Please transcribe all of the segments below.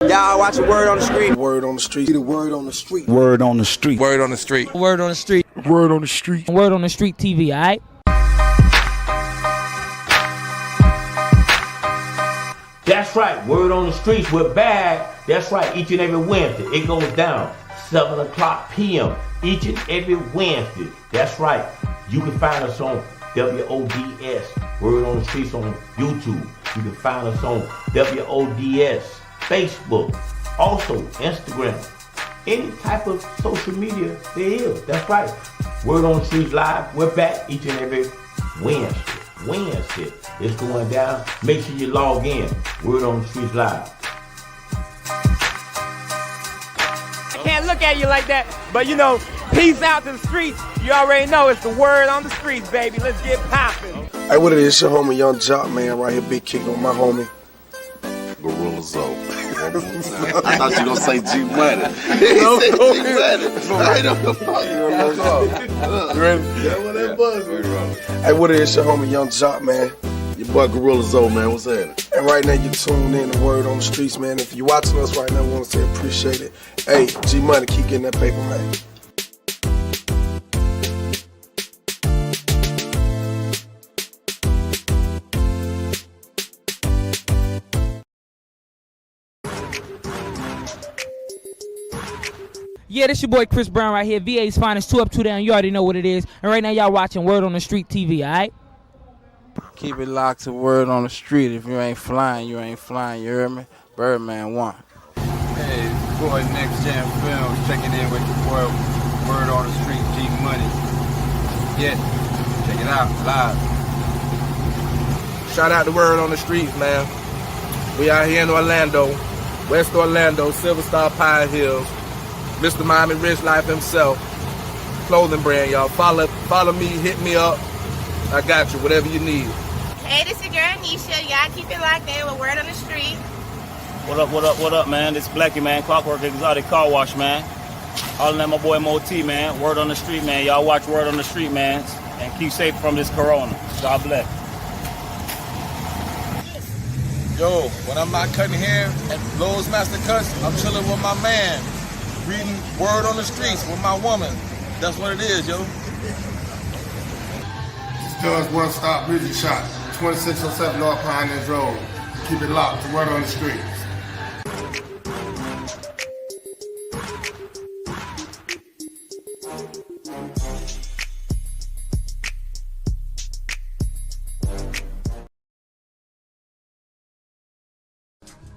Y'all watching Word on the Street. Word on the street. The word on the street. Word on the street. Word on the street. Word on the street. Word on the street. Word on the street TV, alright? That's right, Word on the Streets, we're back. That's right, each and every Wednesday. It goes down 7 o'clock p.m. each and every Wednesday. That's right. You can find us on WODS, Word on the Streets on YouTube. You can find us on WODS, Facebook, also Instagram. Any type of social media there is. That's right. Word on the Streets Live. We're back each and every Wednesday. It's going down. Make sure you log in. Word on the Streets Live. I can't look at you like that, but you know, peace out to the streets. You already know it's the word on the streets, baby. Let's get poppin'. Hey, what it is? Your homie Young Jock, man, right here, big kick on my homie. Gorilla Zoe. I thought you were gonna say G Money. No, G go Money. Right on the fuck. You ready? That's what that buzz. Hey, what it is? Your homie Young Jock, man. Your boy Gorilla Zoe, man. What's happening? And right now you tuned in to Word on the Streets, man. If you're watching us right now, we want to say appreciate it. Hey, G Money, keep getting that paper, man. Yeah, this your boy Chris Brown right here. VA's finest, 2 up, 2 down. You already know what it is. And right now y'all watching Word on the Street TV, alright? Keep it locked to Word on the Street. If you ain't flying, you ain't flying. You hear me? Birdman 1. Hey, it's your boy Next Gen Films checking in with your boy Word on the Street, G Money. Yeah, check it out, live. Shout out to Word on the Streets, man. We out here in Orlando, West Orlando, Silver Star Pine Hills. Mr. Miami Rich Life himself. Clothing brand, y'all. Follow me, hit me up. I got you, whatever you need. Hey, this is your girl Nisha. Y'all keep it locked in with Word on the Street. What up, man? This Blackie, man. Clockwork Exotic Car Wash, man. All in my boy Mo T, man. Word on the Street, man. Y'all watch Word on the Street, man. And keep safe from this corona. God bless. Yo, when I'm not cutting hair at Lowe's Master Cuts, I'm chilling with my man, reading Word on the Streets with my woman. That's what it is, yo. Does One Stop Music Shop, 2607 North Pioneers Road. Keep it locked to Word on the Streets.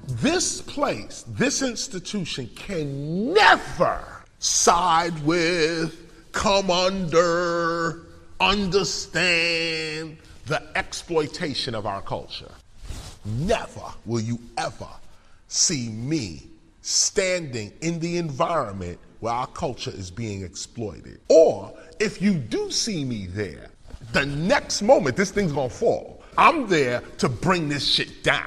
This place, this institution can never side with, come under, understand the exploitation of our culture. Never will you ever see me standing in the environment where our culture is being exploited. Or if you do see me there, the next moment this thing's gonna fall. I'm there to bring this shit down.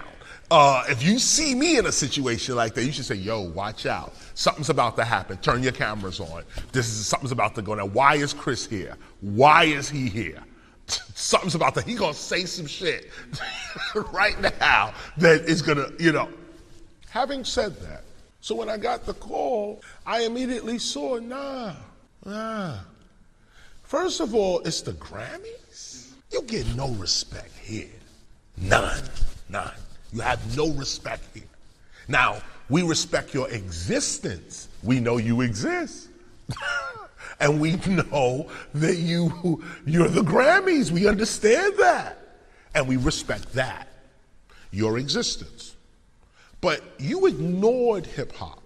If you see me in a situation like that, you should say, yo, watch out. Something's about to happen. Turn your cameras on. Something's about to go down. Why is Chris here? Why is he here? Something's about to, he gonna say some shit right now that is gonna, Having said that, so when I got the call, I immediately saw, nah. First of all, it's the Grammys. You get no respect here. None. You have no respect here. Now, we respect your existence. We know you exist. And we know that you're the Grammys. We understand that. And we respect that, your existence. But you ignored hip hop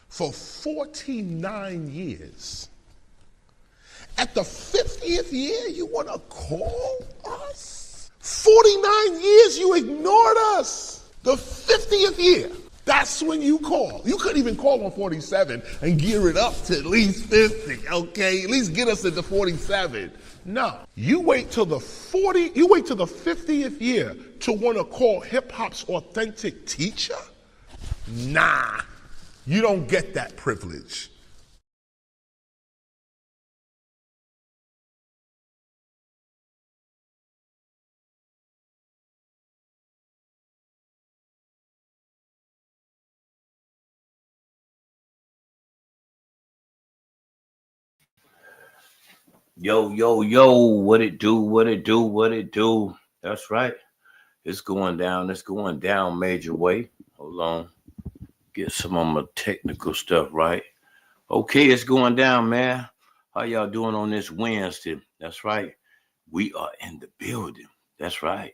for 49 years. At the 50th year, you want to call us? 49 years you ignored us. The 50th year, that's when you call. You couldn't even call on 47 and gear it up to at least 50, okay? At least get us into 47. No, you wait till the 50th year to want to call hip hop's authentic teacher? Nah, you don't get that privilege. Yo, yo, yo, what it do, what it do, what it do. That's right. It's going down. It's going down major way. Hold on. Get some of my technical stuff right. Okay, it's going down, man. How y'all doing on this Wednesday? That's right. We are in the building. That's right.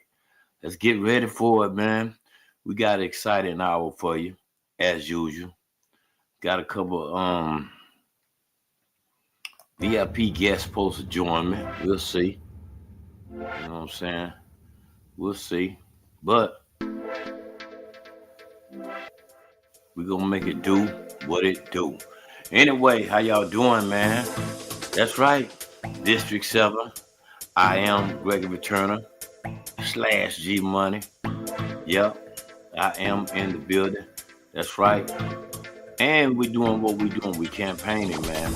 Let's get ready for it, man. We got an exciting hour for you, as usual. Got a couple VIP guests supposed to join me. We'll see. You know what I'm saying? We'll see. But we're gonna make it do what it do. Anyway, how y'all doing, man? That's right. District 7. I am Gregory Turner / G Money. Yep. I am in the building. That's right. And we're doing what we're doing. We campaigning, man.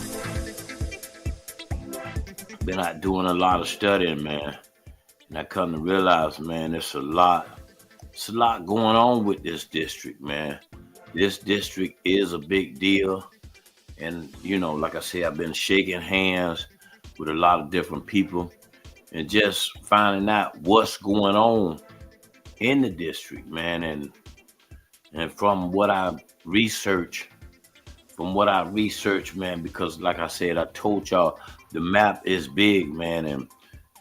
Been out doing a lot of studying, man. And I come to realize, man, it's a lot going on with this district, man. This district is a big deal. And, you know, like I said, I've been shaking hands with a lot of different people and just finding out what's going on in the district, man. And from what I research, man, because like I said, I told y'all the map is big, man. And,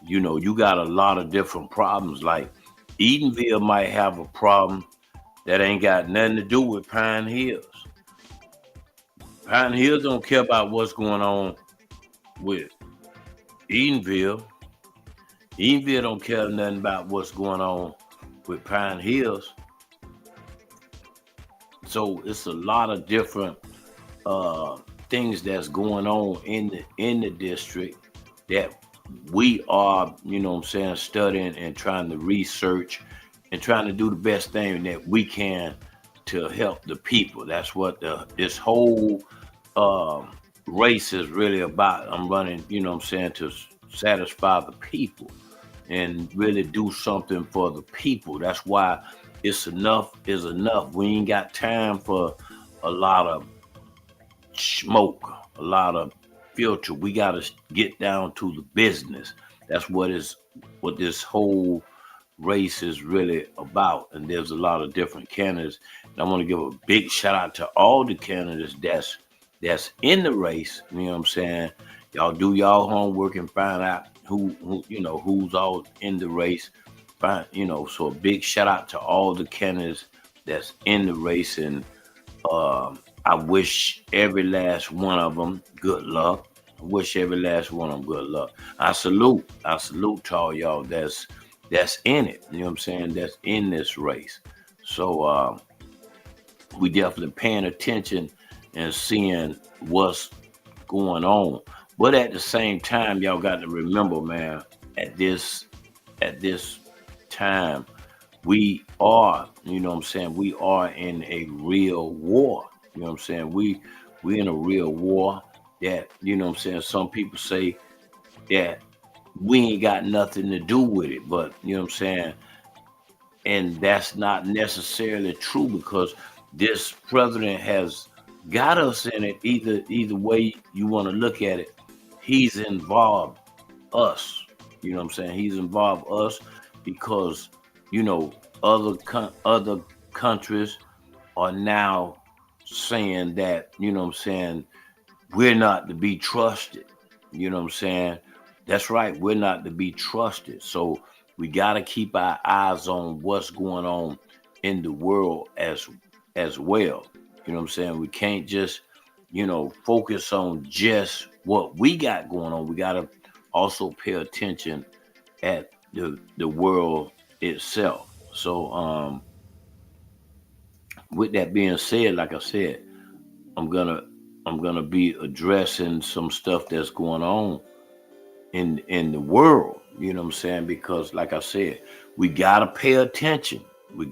you know, you got a lot of different problems. Like Edenville might have a problem that ain't got nothing to do with Pine Hills. Pine Hills don't care about what's going on with Edenville. Edenville don't care nothing about what's going on with Pine Hills. So it's a lot of different things that's going on in the district that we are, you know what I'm saying, studying and trying to research and trying to do the best thing that we can to help the people. That's what this whole race is really about. I'm running, you know what I'm saying, to satisfy the people and really do something for the people. That's why it's enough is enough. We ain't got time for a lot of smoke, a lot of filter. We got to get down to the business. That's what this whole race is really about. And there's a lot of different candidates. And I want to give a big shout out to all the candidates that's in the race. You know what I'm saying? Y'all do y'all homework and find out who you know, who's all in the race. Find, you know, so a big shout out to all the candidates that's in the race. And I wish every last one of them good luck. I wish every last one of them good luck. I salute to all y'all that's in it. You know what I'm saying? That's in this race. So we definitely paying attention and seeing what's going on. But at the same time, y'all got to remember, man, at this time, we are, you know what I'm saying, we are in a real war. You know what I'm saying? We in a real war that, you know what I'm saying, some people say that we ain't got nothing to do with it, but you know what I'm saying? And that's not necessarily true, because this president has got us in it. Either way you want to look at it, he's involved us. You know what I'm saying? He's involved us because, you know, other countries are now saying that, you know what I'm saying, we're not to be trusted. You know what I'm saying? That's right. We're not to be trusted. So we got to keep our eyes on what's going on in the world as well. You know what I'm saying? We can't just, you know, focus on just what we got going on. We got to also pay attention at the world itself. So with that being said, like I said, I'm gonna be addressing some stuff that's going on in the world. You know what I'm saying? Because like I said, we gotta pay attention. We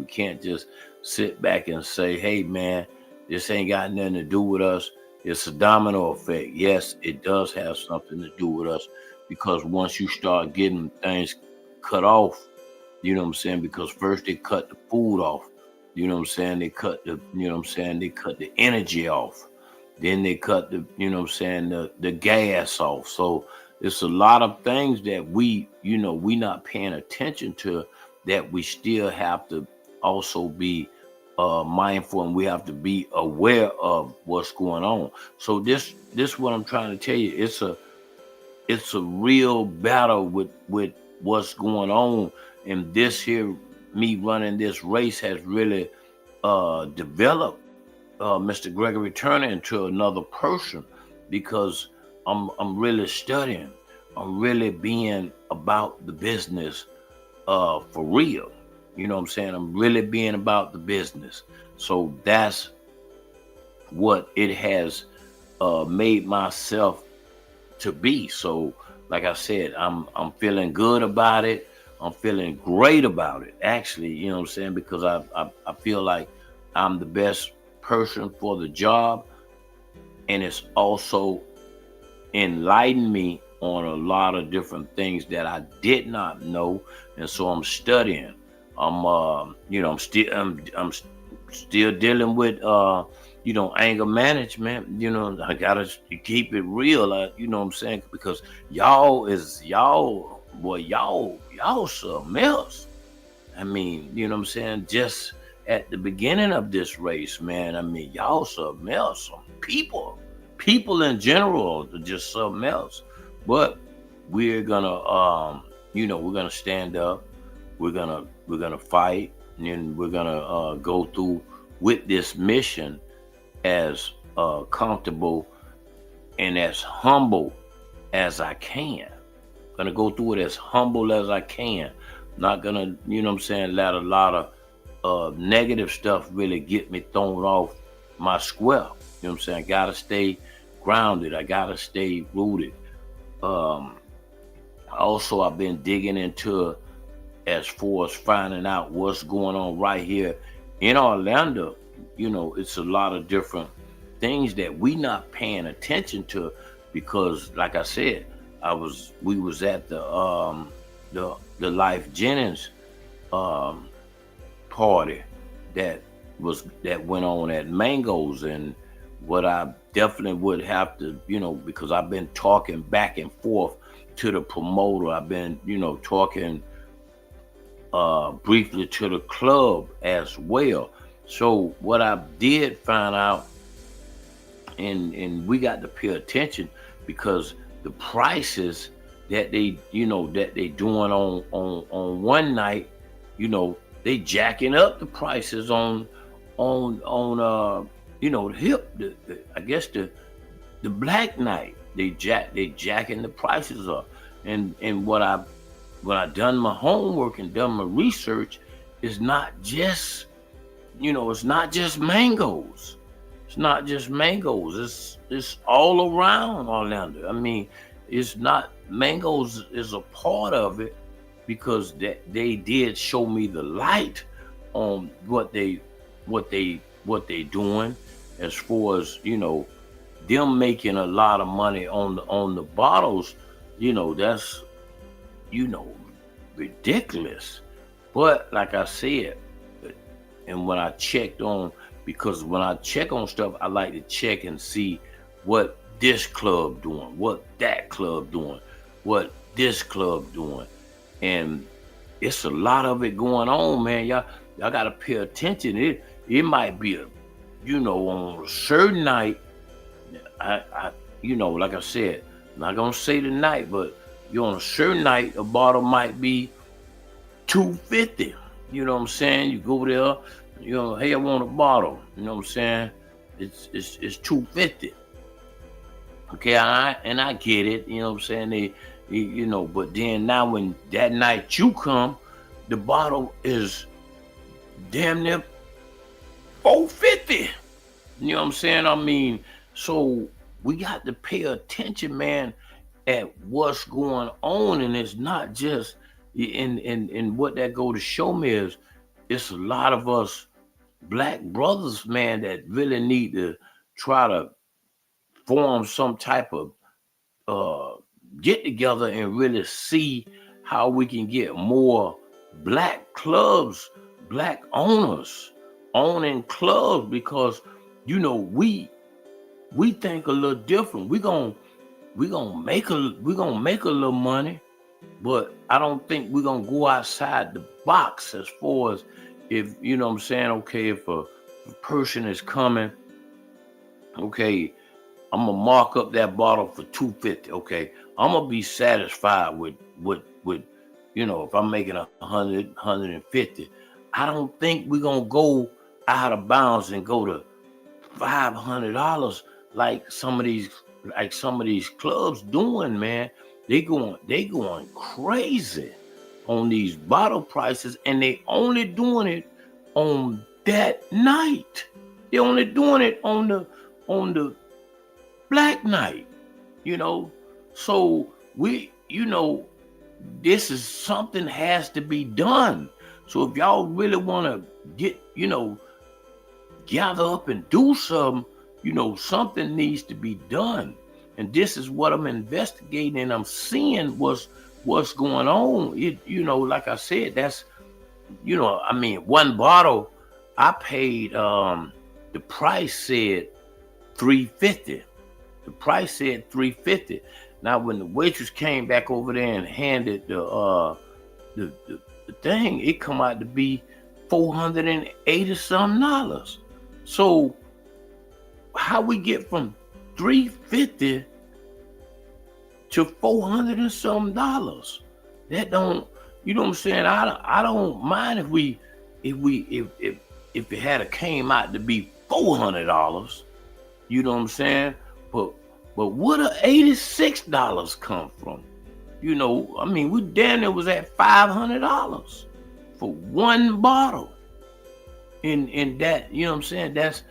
can't just sit back and say, hey man, this ain't got nothing to do with us. It's a domino effect. Yes, it does have something to do with us, because once you start getting things cut off, you know what I'm saying? Because first they cut the food off. You know what I'm saying? They cut the, you know what I'm saying? They cut the energy off. Then they cut the, you know what I'm saying, the gas off. So it's a lot of things that we not paying attention to, that we still have to also be mindful, and we have to be aware of what's going on. So this what I'm trying to tell you. It's a real battle with what's going on, and this here, me running this race has really developed Mr. Gregory Turner into another person, because I'm really studying. I'm really being about the business for real. You know what I'm saying? I'm really being about the business. So that's what it has made myself to be. So like I said, I'm feeling good about it. I'm feeling great about it, actually, you know what I'm saying, because I feel like I'm the best person for the job, and it's also enlightened me on a lot of different things that I did not know, and so I'm studying. I'm still dealing with anger management. I gotta keep it real. You know what I'm saying, because y'all something else. I mean, you know what I'm saying? Just at the beginning of this race, man, I mean, y'all something else. Some people in general are just something else. But we're gonna, we're gonna stand up. We're gonna fight, and we're gonna go through with this mission as comfortable and as humble as I can. Gonna go through it as humble as I can. Not gonna, you know what I'm saying, let a lot of negative stuff really get me thrown off my square. You know what I'm saying? I gotta stay grounded. I gotta stay rooted. Also, I've been digging into, as far as finding out what's going on right here in Orlando. It's a lot of different things that we not paying attention to, because like I said, we was at the Life Jennings party that went on at Mango's, and what I definitely would have to, because I've been talking back and forth to the promoter. I've been, talking briefly to the club as well. So what I did find out, and we got to pay attention, because the prices that they doing on one night, they jacking up the prices on I guess the black night. They jacking the prices up. And when I done my homework and done my research, it's not just Mango's. It's not just Mango's. It's all around Orlando. I mean, it's not Mango's is a part of it, because they did show me the light on what they doing, as far as them making a lot of money on the bottles. That's ridiculous. But like I said, and when I checked on, because when I check on stuff, I like to check and see what this club doing, what that club doing, what this club doing. And it's a lot of it going on, man. Y'all gotta pay attention. It might be on a certain night. I like I said, I'm not gonna say the night, but on a certain night, a bottle might be $2.50. You know what I'm saying? You go there, hey, I want a bottle. You know what I'm saying? It's $2.50. Okay, I get it. You know what I'm saying? But then now when that night you come, the bottle is damn near $4.50. You know what I'm saying? I mean, so we got to pay attention, man, at what's going on, and it's not just and what that go to show me is, it's a lot of us black brothers, man, that really need to try to form some type of get together and really see how we can get more black clubs, black owners owning clubs, because we we think a little different. We gonna make a little money, but I don't think we're gonna go outside the box as far as if you know what I'm saying. Okay, if a person is coming, okay, I'm gonna mark up that bottle for $2.50. Okay, I'm gonna be satisfied with if I'm making 150. I don't think we're gonna go out of bounds and go to $500 like some of these clubs doing, man. They going crazy on these bottle prices, and they only doing it on that night. They only doing it on the black night, So this is something has to be done. So if y'all really want to get, gather up and do something, something needs to be done. And this is what I'm investigating, and I'm seeing what's going on. Like I said, that's, one bottle, I paid, the price said $3.50. The price said $3.50. Now, when the waitress came back over there and handed the thing, it come out to be $480-something. So how we get from $3.50 to $400-something? That don't, you know what I'm saying? I don't mind if it had came out to be $400. You know what I'm saying? But where the $86 come from? We damn near was at $500 for one bottle. And that, you know what I'm saying? That's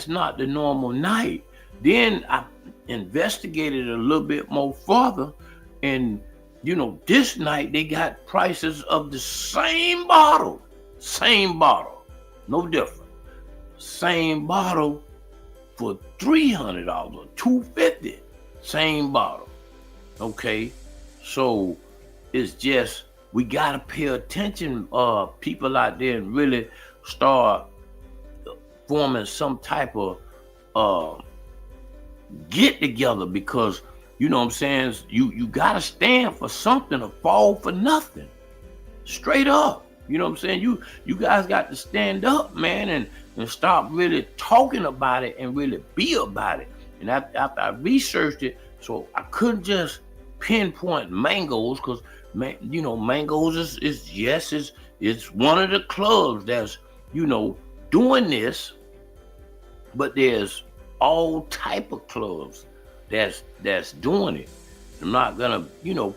not the normal night. Then I investigated a little bit more further, and this night they got prices of the same bottle, no different. Same bottle for $300 or $250, same bottle. Okay, so it's just we gotta pay attention, people out there, and really start forming some type of get together, because you know what I'm saying, you gotta stand for something or fall for nothing. Straight up. You know what I'm saying? You guys got to stand up, man, and start really talking about it and really be about it. And after I researched it, so I couldn't just pinpoint Mangoes, because Mangoes is one of the clubs that's doing this, but there's all type of clubs that's doing it. I'm not gonna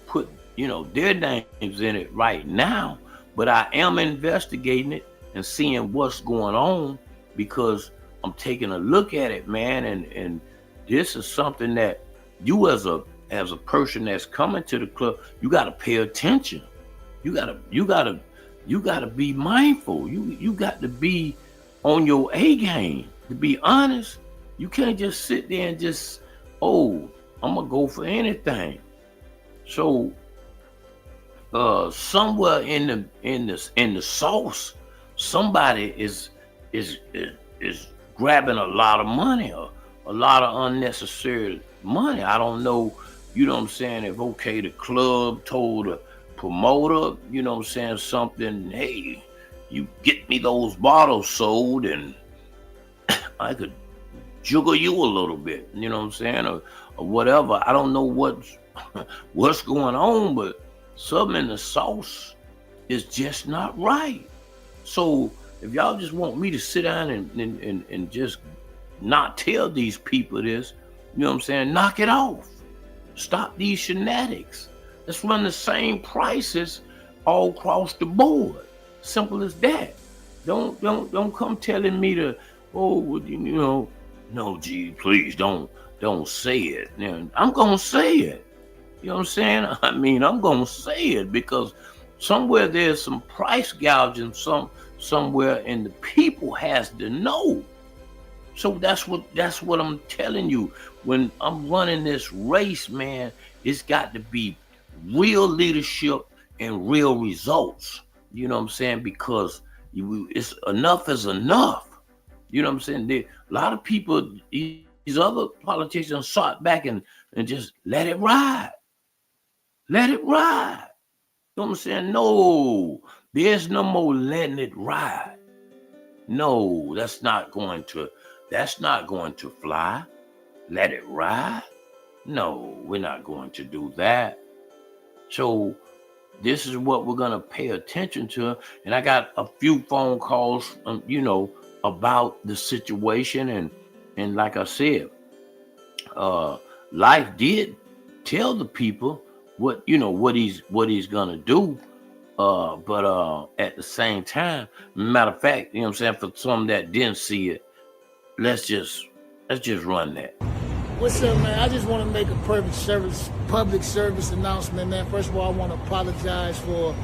put their names in it right now, but I am investigating it and seeing what's going on, because I'm taking a look at it, man, and this is something that you as a person that's coming to the club, you gotta pay attention. You gotta be mindful. You got to be on your A game. To be honest, you can't just sit there and just, I'm gonna go for anything. So somewhere in the sauce, somebody is grabbing a lot of money, or a lot of unnecessary money. I don't know, you know what I'm saying, if the club told a promoter, you know what I'm saying, something, hey, you get me those bottles sold and I could juggle you a little bit, you know what I'm saying, or whatever. I don't know what's going on, but something in the sauce is just not right. So if y'all just want me to sit down and just not tell these people this, you know what I'm saying, knock it off. Stop these shenanigans. Let's run the same prices all across the board. Simple as that. Don't come telling me to, no, gee, please don't say it. I'm gonna say it. You know what I'm saying? I'm gonna say it, because somewhere there's some price gouging somewhere, and the people has to know. So that's what I'm telling you. When I'm running this race, man, it's got to be real leadership and real results. You know what I'm saying? Because it's enough is enough. You know what I'm saying? A lot of people These other politicians sat back and just let it ride. Let it ride. You know what I'm saying? No, there's no more letting it ride. No, that's not going to fly. Let it ride. No, we're not going to do that. So this is what we're going to pay attention to. And I got a few phone calls, about the situation. And like I said, life did tell the people what he's going to do. But at the same time, matter of fact, for some that didn't see it, let's just run that. What's up, man? I just want to make a public service announcement, man. First of all, I want to apologize for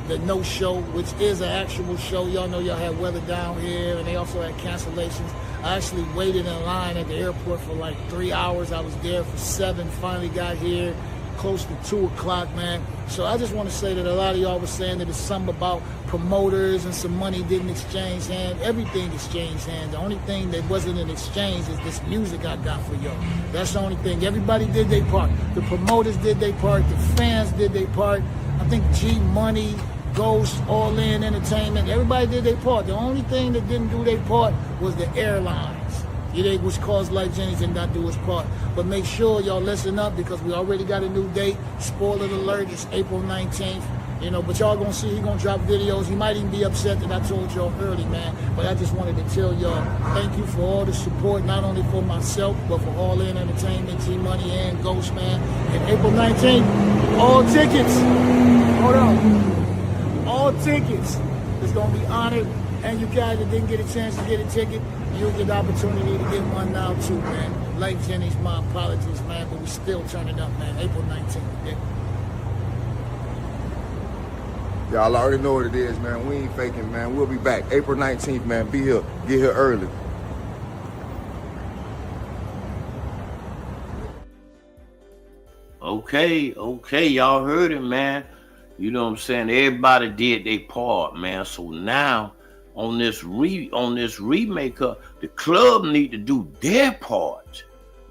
the no-show, which is an actual show. Y'all know y'all had weather down here, and they also had cancellations. I actually waited in line at the airport for like 3 hours. I was there for 7, finally got here close to 2 o'clock, man. So I just want to say that a lot of y'all was saying that it's something about promoters and some money didn't exchange hands. Everything exchanged hands. The only thing that wasn't an exchange is this music I got for y'all. That's the only thing. Everybody did their part. The promoters did their part. The fans did their part. I think G Money, Ghost, All In Entertainment, everybody did their part. The only thing that didn't do their part was the airlines. Which caused Life Jennings did not do his part. But make sure y'all listen up because we already got a new date. Spoiler alert, it's April 19th. But y'all gonna see he gonna drop videos. He might even be upset that I told y'all early, man. But I just wanted to tell y'all, thank you for all the support, not only for myself, but for All In Entertainment, G Money, and Ghost, man. And April 19th, all tickets. Hold on. All tickets is gonna be honored. And you guys that didn't get a chance to get a ticket, you'll get the opportunity to get one now too, man. Life Jennings, my apologies, man, but we still turning up, man. April 19th. Yeah. Y'all already know what it is, man. We ain't faking, man. We'll be back April 19th, man. Be here. Get here early. Okay, y'all heard it, man. You know what I'm saying? Everybody did their part, man. So now on this remake, the club need to do their part.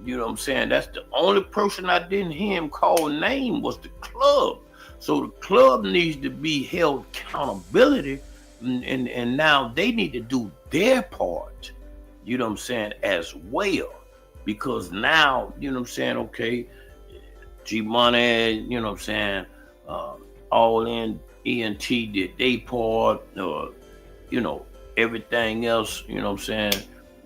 You know what I'm saying? That's the only person I didn't hear him call name was the club. So the club needs to be held accountability, and now they need to do their part. You know what I'm saying? As well, because now you know what I'm saying. Okay, G Money, you know what I'm saying. All In ENT did they part. Everything else, you know what I'm saying,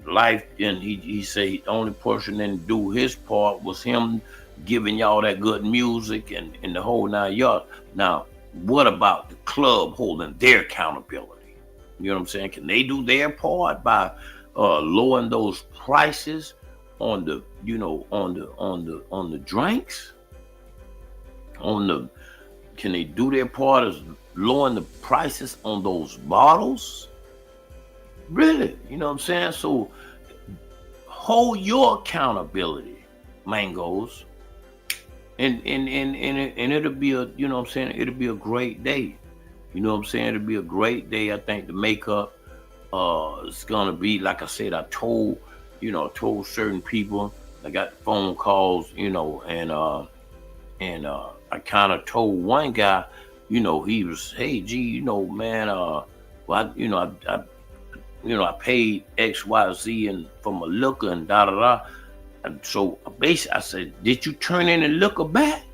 Life, and he say the only person that didn't do his part was him giving y'all that good music and the whole 9 yards. Now, what about the club holding their accountability? You know what I'm saying? Can they do their part by lowering those prices on the, on the drinks? Can they do their part as lowering the prices on those bottles? Really, you know what I'm saying? So hold your accountability, Mangoes. And it'll be a, you know what I'm saying, it'll be a great day. You know what I'm saying? It'll be a great day. I think the makeup is gonna be, like I said, I told certain people, I got phone calls, and I kind of told one guy, he was, hey, G, man, I paid X, Y, Z and from a liquor and da. And so basically I said, did you turn any liquor back?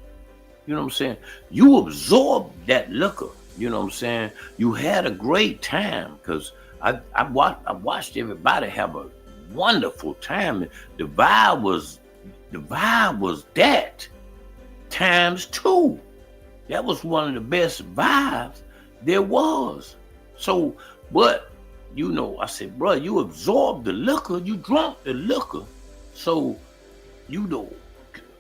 You know what I'm saying? You absorbed that liquor. You know what I'm saying? You had a great time because I watched everybody have a wonderful time. The vibe was that times 2. That was one of the best vibes there was. So, but I said, bro, you absorbed the liquor, you drunk the liquor. So,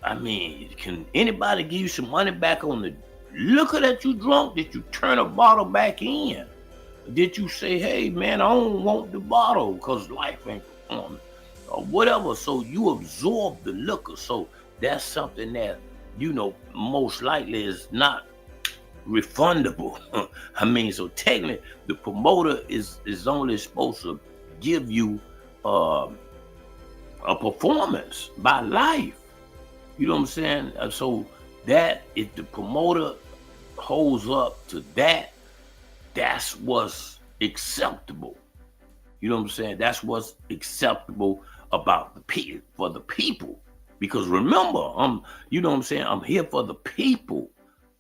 can anybody give you some money back on the liquor that you drunk? Did you turn a bottle back in? Did you say, hey, man, I don't want the bottle because life ain't on or whatever? So you absorb the liquor. So that's something that, most likely is not refundable. So technically the promoter is only supposed to give you a performance by life. You know what I'm saying? So that if the promoter holds up to that, that's what's acceptable. You know what I'm saying? That's what's acceptable about for the people. Because remember, you know what I'm saying? I'm here for the people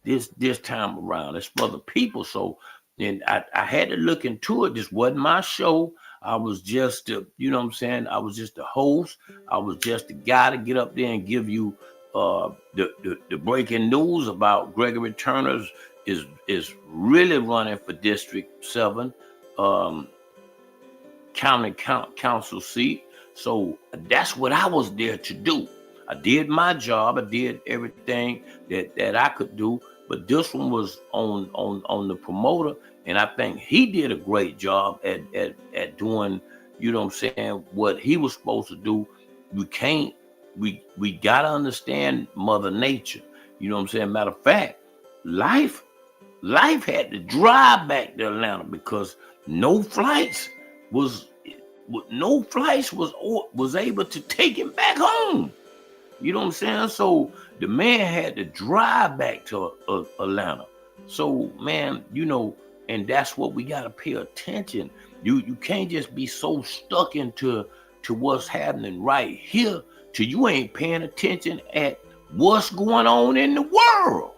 this time around. It's for the people. So then I had to look into it. This wasn't my show. I was just, you know what I'm saying? I was just a host. I was just the guy to get up there and give you the breaking news about Gregory Turner's is really running for District 7 county council seat. So that's what I was there to do. I did my job. I did everything that I could do. But this one was on the promoter, and I think he did a great job at doing, you know what I'm saying, what he was supposed to do. We gotta understand Mother Nature. You know what I'm saying? Matter of fact, life had to drive back to Atlanta because no flights was able to take him back home. You know what I'm saying? So the man had to drive back to Atlanta. So man, you know, and that's what we gotta pay attention. You can't just be so stuck into what's happening right here till you ain't paying attention at what's going on in the world.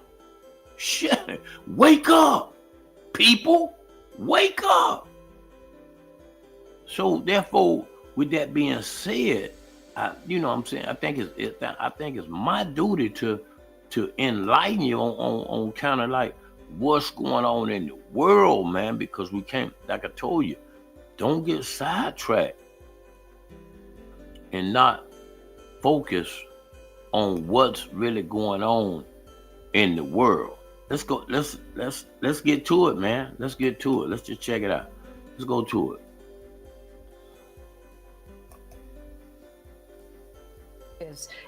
Shit, wake up, people, wake up. So therefore, with that being said, you know what I'm saying, I think it's my duty to enlighten you on kind of like what's going on in the world, man, because we can't, like I told you, don't get sidetracked and not focus on what's really going on in the world. Let's go. Let's get to it, man. Let's get to it. Let's just check it out. Let's go to it.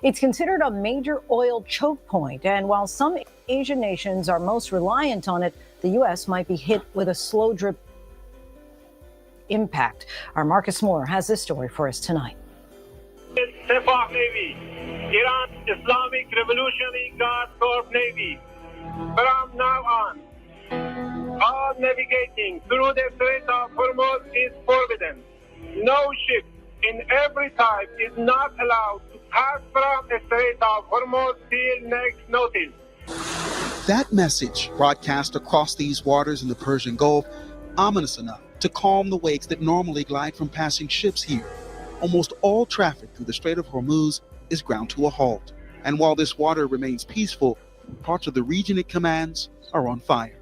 It's considered a major oil choke point, and while some Asian nations are most reliant on it, the U.S. might be hit with a slow drip impact. Our Marcus Moore has this story for us tonight. Sepah Navy, Iran Islamic Revolutionary Guard Corps Navy. From now on, all navigating through the Strait of Hormuz is forbidden. No ship in every type is not allowed to pass from the Strait of Hormuz till next notice. That message, broadcast across these waters in the Persian Gulf, ominous enough to calm the wakes that normally glide from passing ships here. Almost all traffic through the Strait of Hormuz is ground to a halt. And while this water remains peaceful, parts of the region it commands are on fire.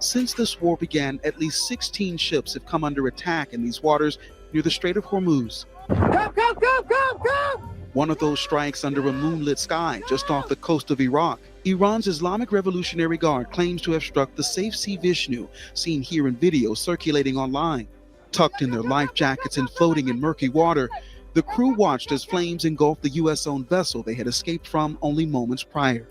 Since this war began, at least 16 ships have come under attack in these waters near the Strait of Hormuz. Come! One of those strikes under a moonlit sky just off the coast of Iraq. Iran's Islamic Revolutionary Guard claims to have struck the Safe Sea Vishnu, seen here in videos circulating online. Tucked in their life jackets and floating in murky water, the crew watched as flames engulfed the U.S.-owned vessel they had escaped from only moments prior.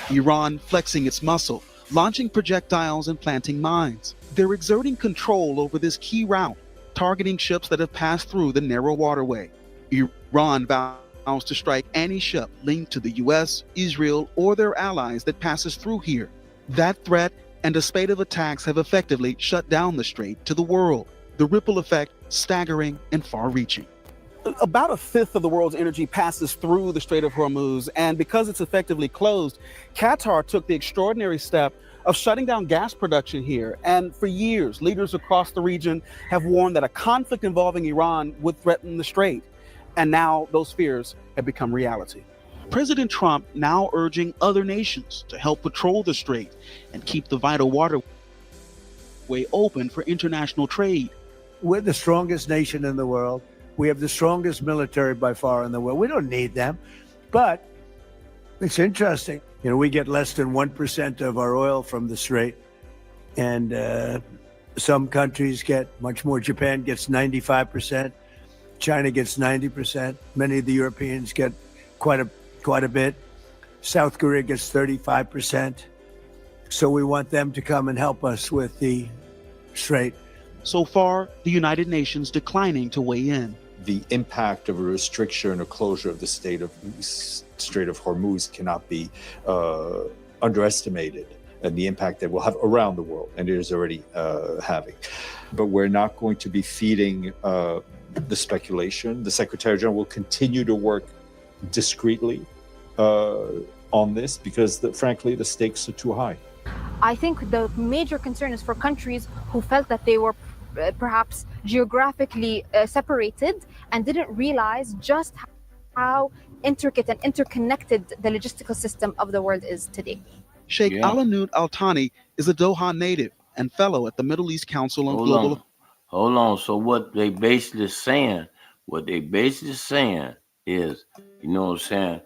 Iran flexing its muscle, launching projectiles and planting mines. They're exerting control over this key route, targeting ships that have passed through the narrow waterway. Iran vows to strike any ship linked to the U.S., Israel, or their allies that passes through here. That threat and a spate of attacks have effectively shut down the strait to the world. The ripple effect staggering and far-reaching. About a fifth of the world's energy passes through the Strait of Hormuz, and because it's effectively closed, Qatar took the extraordinary step of shutting down gas production here. And for years, leaders across the region have warned that a conflict involving Iran would threaten the strait. And now those fears have become reality. President Trump now urging other nations to help patrol the strait and keep the vital waterway open for international trade. We're the strongest nation in the world. We have the strongest military by far in the world. We don't need them. But it's interesting. You know, we get less than 1% of our oil from the strait. And some countries get much more. Japan gets 95%. China gets 90%. Many of the Europeans get quite a bit. South Korea gets 35%. So we want them to come and help us with the strait. So far, the United Nations declining to weigh in. The impact of a restriction or closure of the Strait of Hormuz cannot be underestimated, and the impact that will have around the world, and it is already having. But we're not going to be feeding the speculation. The Secretary General will continue to work discreetly on this because, frankly, the stakes are too high. I think the major concern is for countries who felt that they were perhaps geographically separated and didn't realize just how intricate and interconnected the logistical system of the world is today. Sheikh Alanud Al-Thani is a Doha native and fellow at the Middle East Council on Global. Hold on. So what they basically saying is, you know what I'm saying,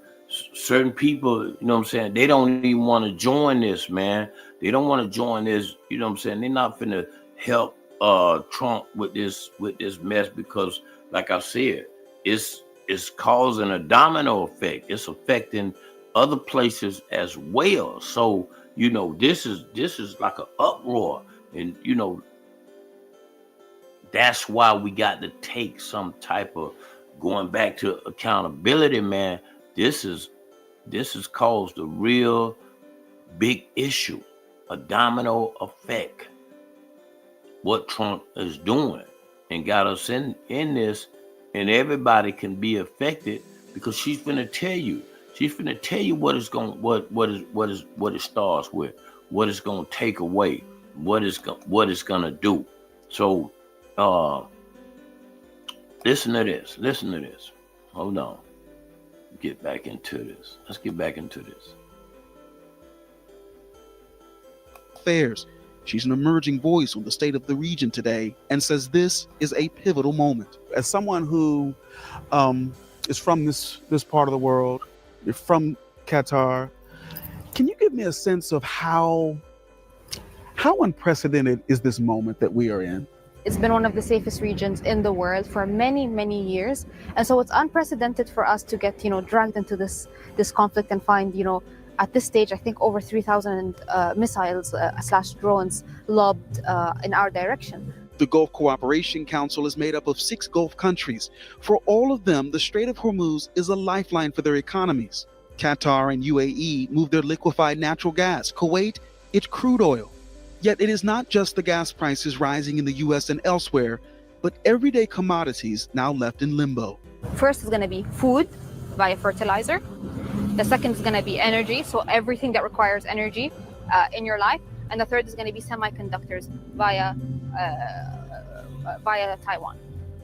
certain people, you know what I'm saying, they don't even want to join this, man. They don't want to join this, you know what I'm saying? They're not finna help Trump with this mess because, like I said, it's causing a domino effect. It's affecting other places as well. So, you know, this is like an uproar. And, you know, that's why we got to take some type of going back to accountability, man. This has caused a real big issue, a domino effect. What Trump is doing and got us in this, and everybody can be affected because she's finna tell you what it starts with, what it's gonna take away, what it's gonna do. So listen to this. Hold on. Let's get back into this. Affairs. She's an emerging voice on the state of the region today and says this is a pivotal moment. As someone who is from this part of the world, you're from Qatar, can you give me a sense of how unprecedented is this moment that we are in? It's been one of the safest regions in the world for many, many years. And so it's unprecedented for us to get, dragged into this conflict and find, at this stage, I think over 3,000 missiles / drones lobbed in our direction. The Gulf Cooperation Council is made up of 6 Gulf countries. For all of them, the Strait of Hormuz is a lifeline for their economies. Qatar and UAE move their liquefied natural gas. Kuwait, its crude oil. Yet it is not just the gas prices rising in the U.S. and elsewhere, but everyday commodities now left in limbo. First is going to be food via fertilizer. The second is going to be energy, so everything that requires energy in your life. And the third is going to be semiconductors via Taiwan.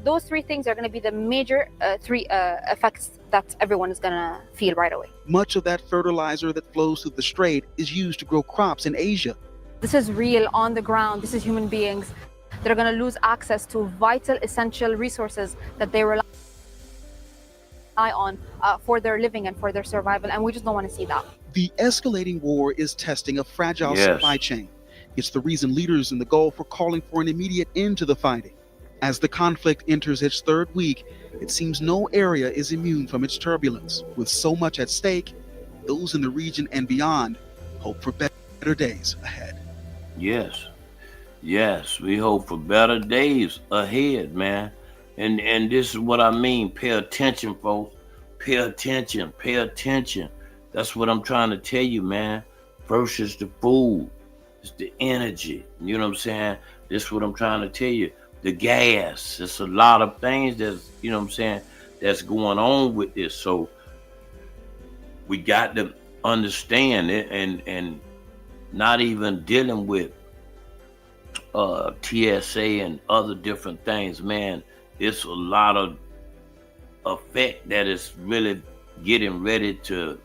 Those 3 things are going to be the major 3 effects that everyone is going to feel right away. Much of that fertilizer that flows through the strait is used to grow crops in Asia. This is real, on the ground. This is human beings that are going to lose access to vital, essential resources that they rely on for their living and for their survival, and we just don't want to see that. The escalating war is testing a fragile supply chain. It's the reason leaders in the Gulf are calling for an immediate end to the fighting. As the conflict enters its 3rd week, it seems no area is immune from its turbulence. With so much at stake, those in the region and beyond hope for better days ahead. Yes, we hope for better days ahead, man. And this is what I mean. Pay attention, folks. Pay attention. That's what I'm trying to tell you, man. First is the food. It's the energy. You know what I'm saying? This is what I'm trying to tell you. The gas. It's a lot of things that's, you know what I'm saying, that's going on with this. So we got to understand it and not even dealing with TSA and other different things, man. It's a lot of effect that is really getting ready to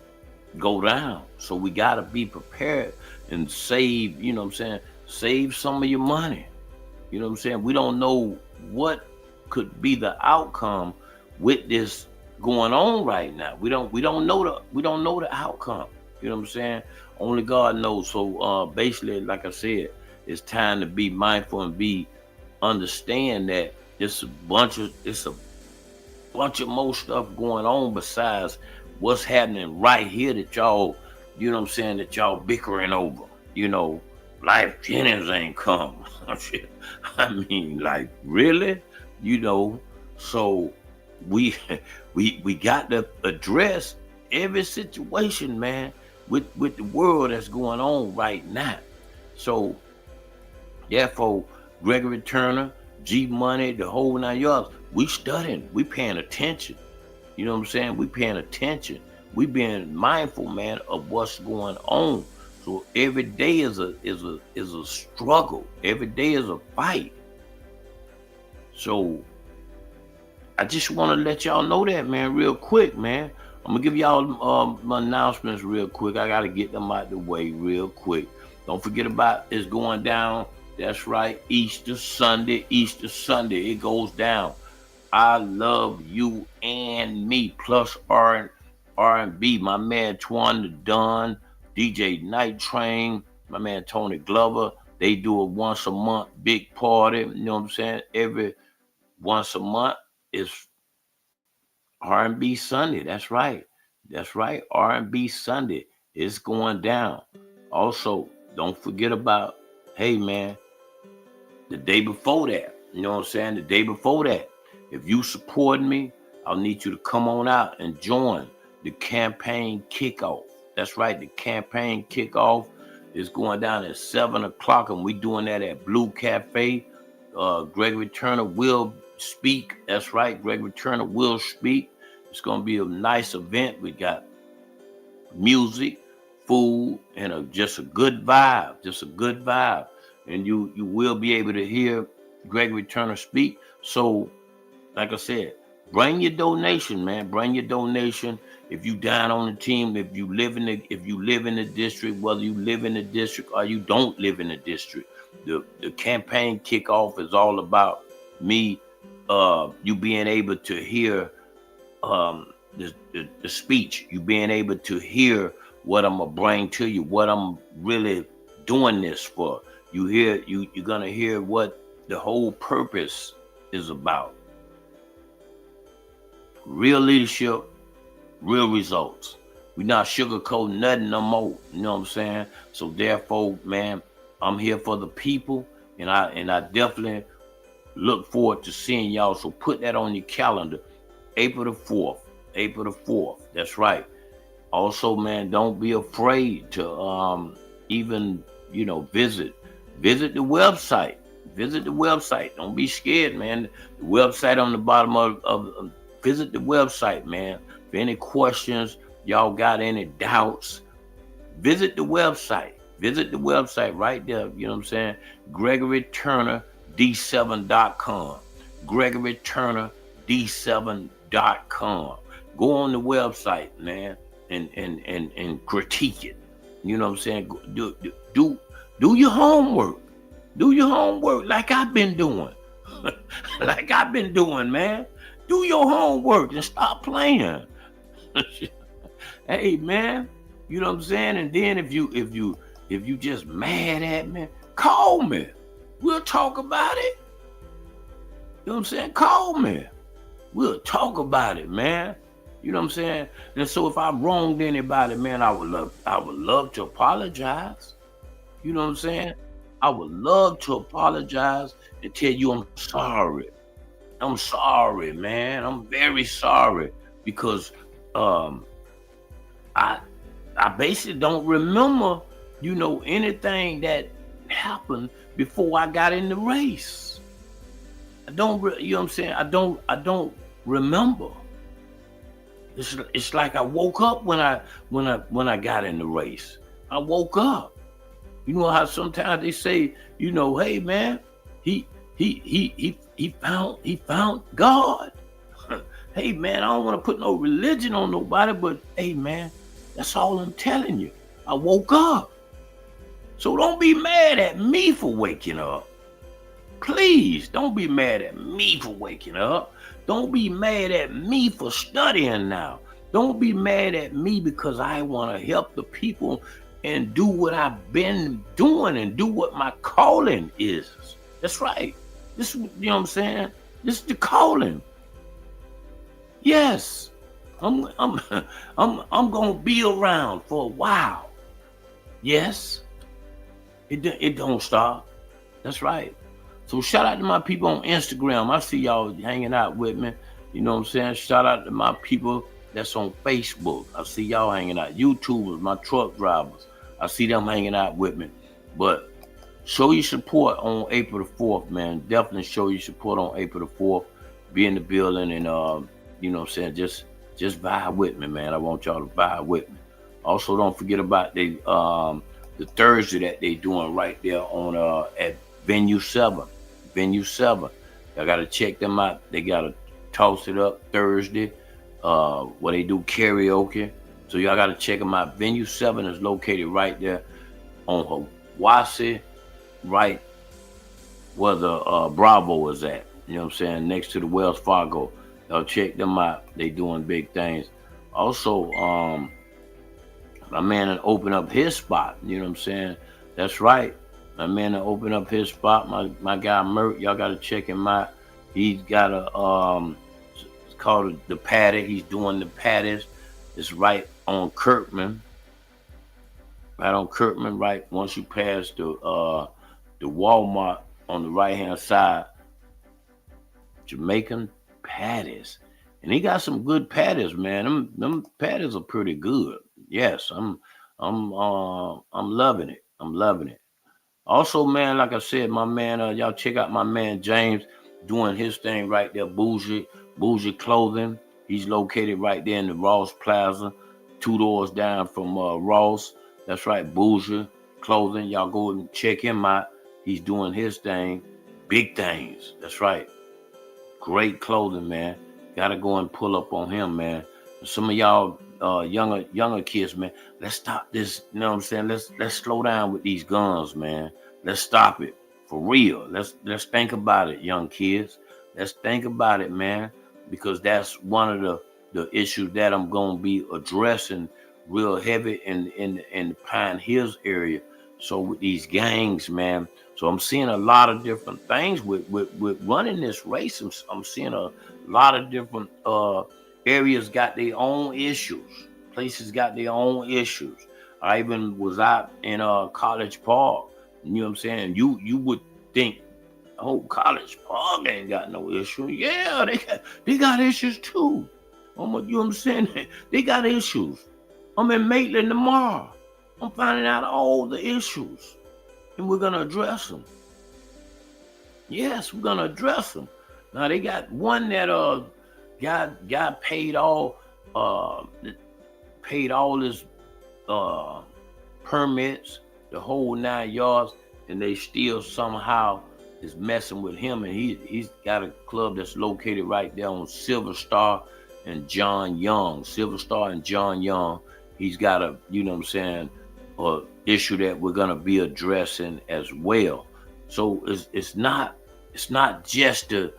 go down. So we got to be prepared and save, you know what I'm saying, save some of your money. You know what I'm saying? We don't know what could be the outcome with this going on right now. We don't know the outcome. You know what I'm saying? Only God knows. So basically, like I said, it's time to be mindful and understand that it's a bunch of more stuff going on besides what's happening right here that y'all, you know what I'm saying, that y'all bickering over. You know, Life Jennings ain't come. I mean, like, really? You know, so we we got to address every situation, man, with the world that's going on right now. So therefore, Gregory Turner, G Money, the whole 9 yards, we studying, we paying attention. You know what I'm saying? We paying attention. We being mindful, man, of what's going on. So every day is a struggle. Every day is a fight. So I just want to let y'all know that, man, real quick, man. I'm gonna give y'all my announcements real quick. I gotta get them out the way real quick. Don't forget about it's going down. That's right, Easter Sunday. Easter Sunday, it goes down. I love you and me plus R&B. My man Twan the Don, DJ Night Train, my man Tony Glover. They do a once a month big party. You know what I'm saying? Every once a month is R&B Sunday. That's right. That's right. R&B Sunday is going down. Also, don't forget about, hey man, the day before that. You know what I'm saying? The day before that. If you support me, I'll need you to come on out and join the campaign kickoff. That's right. The campaign kickoff is going down at 7 o'clock, and we're doing that at Blue Cafe. Gregory Turner will speak. That's right. Gregory Turner will speak. It's going to be a nice event. We got music, food, and just a good vibe. Just a good vibe. And you will be able to hear Gregory Turner speak. So, like I said, bring your donation, man. Bring your donation. If you down on the team, if you live in the district, whether you live in the district or you don't live in the district, the campaign kickoff is all about me, you being able to hear the speech, you being able to hear what I'm gonna bring to you, what I'm really doing this for. You're gonna hear what the whole purpose is about. Real leadership, real results. We're not sugarcoating nothing no more. You know what I'm saying? So therefore, man, I'm here for the people, and I definitely look forward to seeing y'all. So put that on your calendar. April the 4th. April the 4th. That's right. Also, man, don't be afraid to even, visit the website. Visit the website. Don't be scared, man. The website on the bottom of visit the website, man. For any questions, y'all got any doubts, visit the website. Visit the website right there. You know what I'm saying? GregoryTurnerD7.com. GregoryTurnerD7.com. Go on the website, man, and critique it. You know what I'm saying? Do your homework. Do your homework like I've been doing. Like I've been doing, man. Do your homework and stop playing. Hey, man, you know what I'm saying? And then if you just mad at me, call me. We'll talk about it. You know what I'm saying? Call me. We'll talk about it, man. You know what I'm saying? And so if I wronged anybody, man, I would love to apologize. You know what I'm saying? I would love to apologize and tell you I'm sorry. I'm sorry, man. I'm very sorry because I basically don't remember, anything that happened before I got in the race. I don't, you know what I'm saying? I don't remember. It's like I woke up when I got in the race. I woke up. You know how sometimes they say, hey man, he found God. Hey man, I don't want to put no religion on nobody, but hey man, that's all I'm telling you. I woke up. So don't be mad at me for waking up. Please don't be mad at me for waking up. Don't be mad at me for studying now. Don't be mad at me because I want to help the people and do what I've been doing and do what my calling is. That's right. This, you know what I'm saying? This is the calling. Yes, I'm gonna be around for a while. Yes, It don't stop. That's right. So shout out to my people on Instagram. I see y'all hanging out with me. You know what I'm saying? Shout out to my people that's on Facebook. I see y'all hanging out. YouTubers, my truck drivers. I see them hanging out with me. But show your support on April the 4th, man. Definitely show your support on April the 4th. Be in the building and you know what I'm saying, just vibe with me, man. I want y'all to vibe with me. Also, don't forget about the Thursday that they doing right there on at Venue 7. Venue 7. Y'all gotta check them out. They gotta toss it up Thursday. Where they do karaoke. So y'all gotta check them out. Venue 7 is located right there on Hawaii, right where the Bravo is at. You know what I'm saying? Next to the Wells Fargo. Y'all check them out. They doing big things. Also, my man had opened up his spot. You know what I'm saying? That's right. My man had opened up his spot. My guy Mert, y'all gotta check him out. He's got a it's called the Patty. He's doing the patties. It's right on Kirkman. Right on Kirkman, right once you pass the Walmart on the right hand side. Jamaican patties. And he got some good patties, man. Them patties are pretty good. Yes, I'm loving it. I'm loving it. Also, man, like I said, my man, y'all check out my man James doing his thing right there, Bougie Clothing. He's located right there in the Ross Plaza, 2 doors down from Ross. That's right, Bougie Clothing. Y'all go and check him out. He's doing his thing, big things. That's right. Great clothing, man. Gotta go and pull up on him, man. Some of y'all younger kids, man, let's stop this. You know what I'm saying? Let's slow down with these guns, man. Let's stop it. For real. Let's think about it, young kids. Let's think about it, man. Because that's one of the issues that I'm gonna be addressing real heavy in the Pine Hills area. So with these gangs, man. So I'm seeing a lot of different things with running this race. I'm seeing a lot of different areas got their own issues. Places got their own issues. I even was out in College Park. You know what I'm saying? You would think, oh, College Park ain't got no issue. Yeah, they got issues too. You know what I'm saying? They got issues. I'm in Maitland tomorrow. I'm finding out all the issues. And we're gonna address them. Yes, we're gonna address them. Now they got one that got paid all his permits, the whole 9 yards, and they still somehow is messing with him. And he's got a club that's located right there on Silver Star and John Young. Silver Star and John Young. He's got a, you know what I'm saying, issue that we're gonna be addressing as well. So it's not just the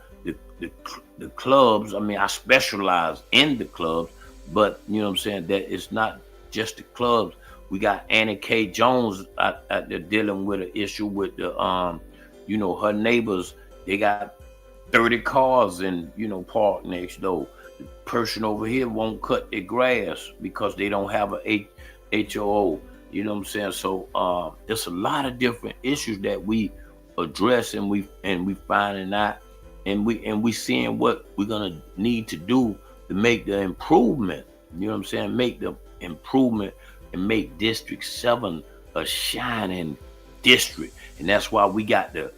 clubs. I mean, I specialize in the clubs, but you know what I'm saying, that it's not just the clubs. We got Annie K. Jones out there dealing with an issue with the you know, her neighbors. They got 30 cars in, you know, park next door. The person over here won't cut their grass because they don't have a HOO. You know what I'm saying? So there's a lot of different issues that we address, and we finding out, and we seeing what we're gonna need to do to make the improvement. You know what I'm saying? Make the improvement and make District 7 a shining district. And that's why we got to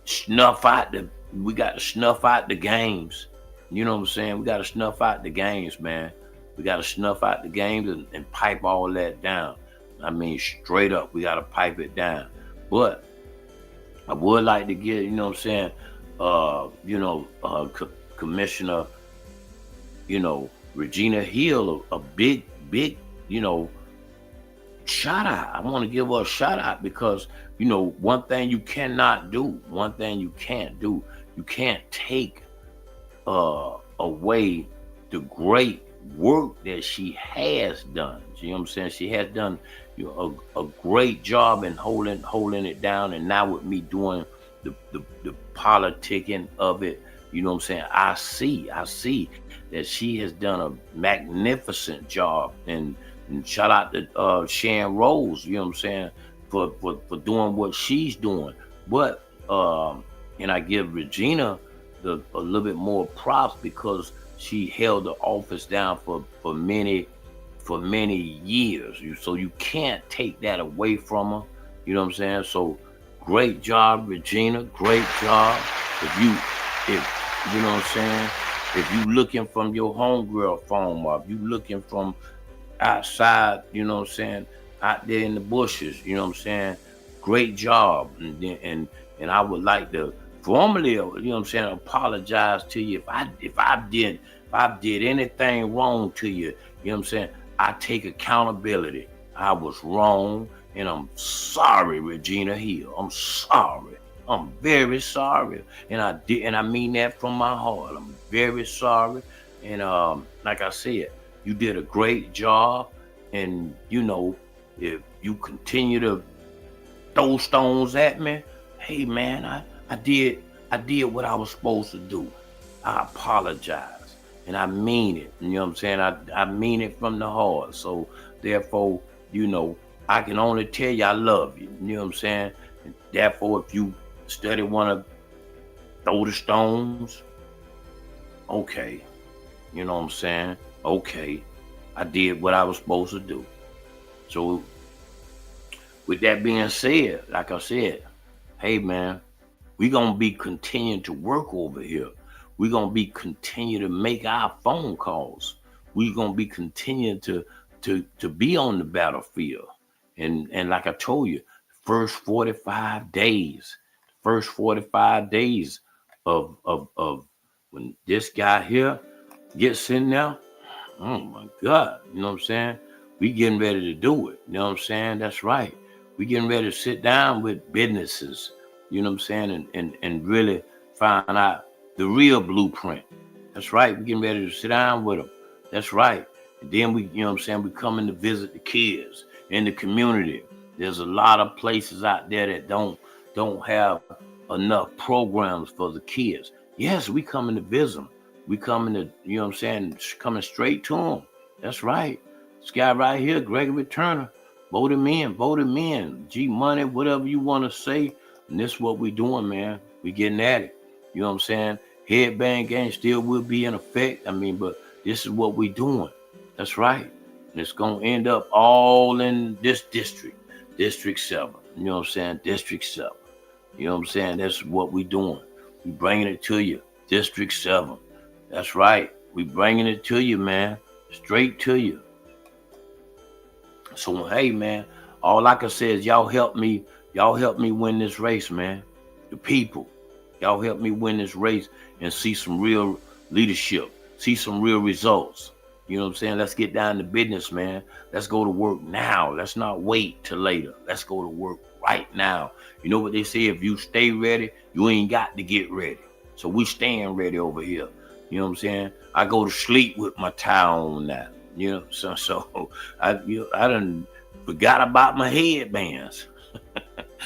snuff out the games. You know what I'm saying? We got to snuff out the games, man. We got to snuff out the games and pipe all that down. I mean, straight up, we got to pipe it down. But I would like to get, you know what I'm saying, Commissioner, you know, Regina Hill, a big, you know, shout out. I want to give her a shout out because, you know, one thing you can't do, you can't take away the great work that she has done. You know what I'm saying? She has done, you know, a great job in holding it down. And now with me doing the politicking of it, you know what I'm saying? I see that she has done a magnificent job. And shout out to Sharon Rose, you know what I'm saying? for doing what she's doing. But and I give Regina a little bit more props because she held the office down for many years. So you can't take that away from her. You know what I'm saying? So great job, Regina. Great job. If you know what I'm saying, if you looking from your homegirl phone, or if you looking from outside, you know what I'm saying, out there in the bushes, you know what I'm saying, great job. And I would like to formally, you know what I'm saying, apologize to you if I did anything wrong to you. You know what I'm saying? I take accountability. I was wrong, and I'm sorry, Regina Hill. I'm sorry. I'm very sorry, and I mean that from my heart. I'm very sorry, and like I said, you did a great job, and you know, if you continue to throw stones at me, hey man, I did what I was supposed to do. I apologize, and I mean it. You know what I'm saying? I mean it from the heart. So therefore, you know, I can only tell you I love you. You know what I'm saying? And therefore, if you steady want to throw the stones, okay. You know what I'm saying? Okay. I did what I was supposed to do. So with that being said, like I said, hey man, we're gonna be continuing to work over here. We're gonna be continuing to make our phone calls. We're gonna be continuing to be on the battlefield. And like I told you, first 45 days of when this guy here gets in there, oh my God, you know what I'm saying? We getting ready to do it. You know what I'm saying? That's right. We getting ready to sit down with businesses, you know what I'm saying, and really find out the real blueprint. That's right. We getting ready to sit down with them. That's right. And then we, you know what I'm saying, we coming to visit the kids in the community. There's a lot of places out there that don't have enough programs for the kids. Yes, we coming to visit them. We coming to, you know what I'm saying, coming straight to them. That's right. This guy right here, Gregory Turner, vote him in. G Money, whatever you want to say. And this is what we doing, man. We getting at it. You know what I'm saying? Headband gang still will be in effect. I mean, but this is what we doing. That's right. And it's going to end up all in this district. District 7. You know what I'm saying? District 7. You know what I'm saying? That's what we doing. We bringing it to you. District 7. That's right. We bringing it to you, man. Straight to you. So, hey, man, all I can say is y'all help me win this race, man. The people. Y'all help me win this race and see some real leadership. See some real results. You know what I'm saying? Let's get down to business, man. Let's go to work now. Let's not wait till later. Let's go to work right now. You know what they say? If you stay ready, you ain't got to get ready. So we staying ready over here. You know what I'm saying? I go to sleep with my towel on now. You know, so I done forgot about my headbands.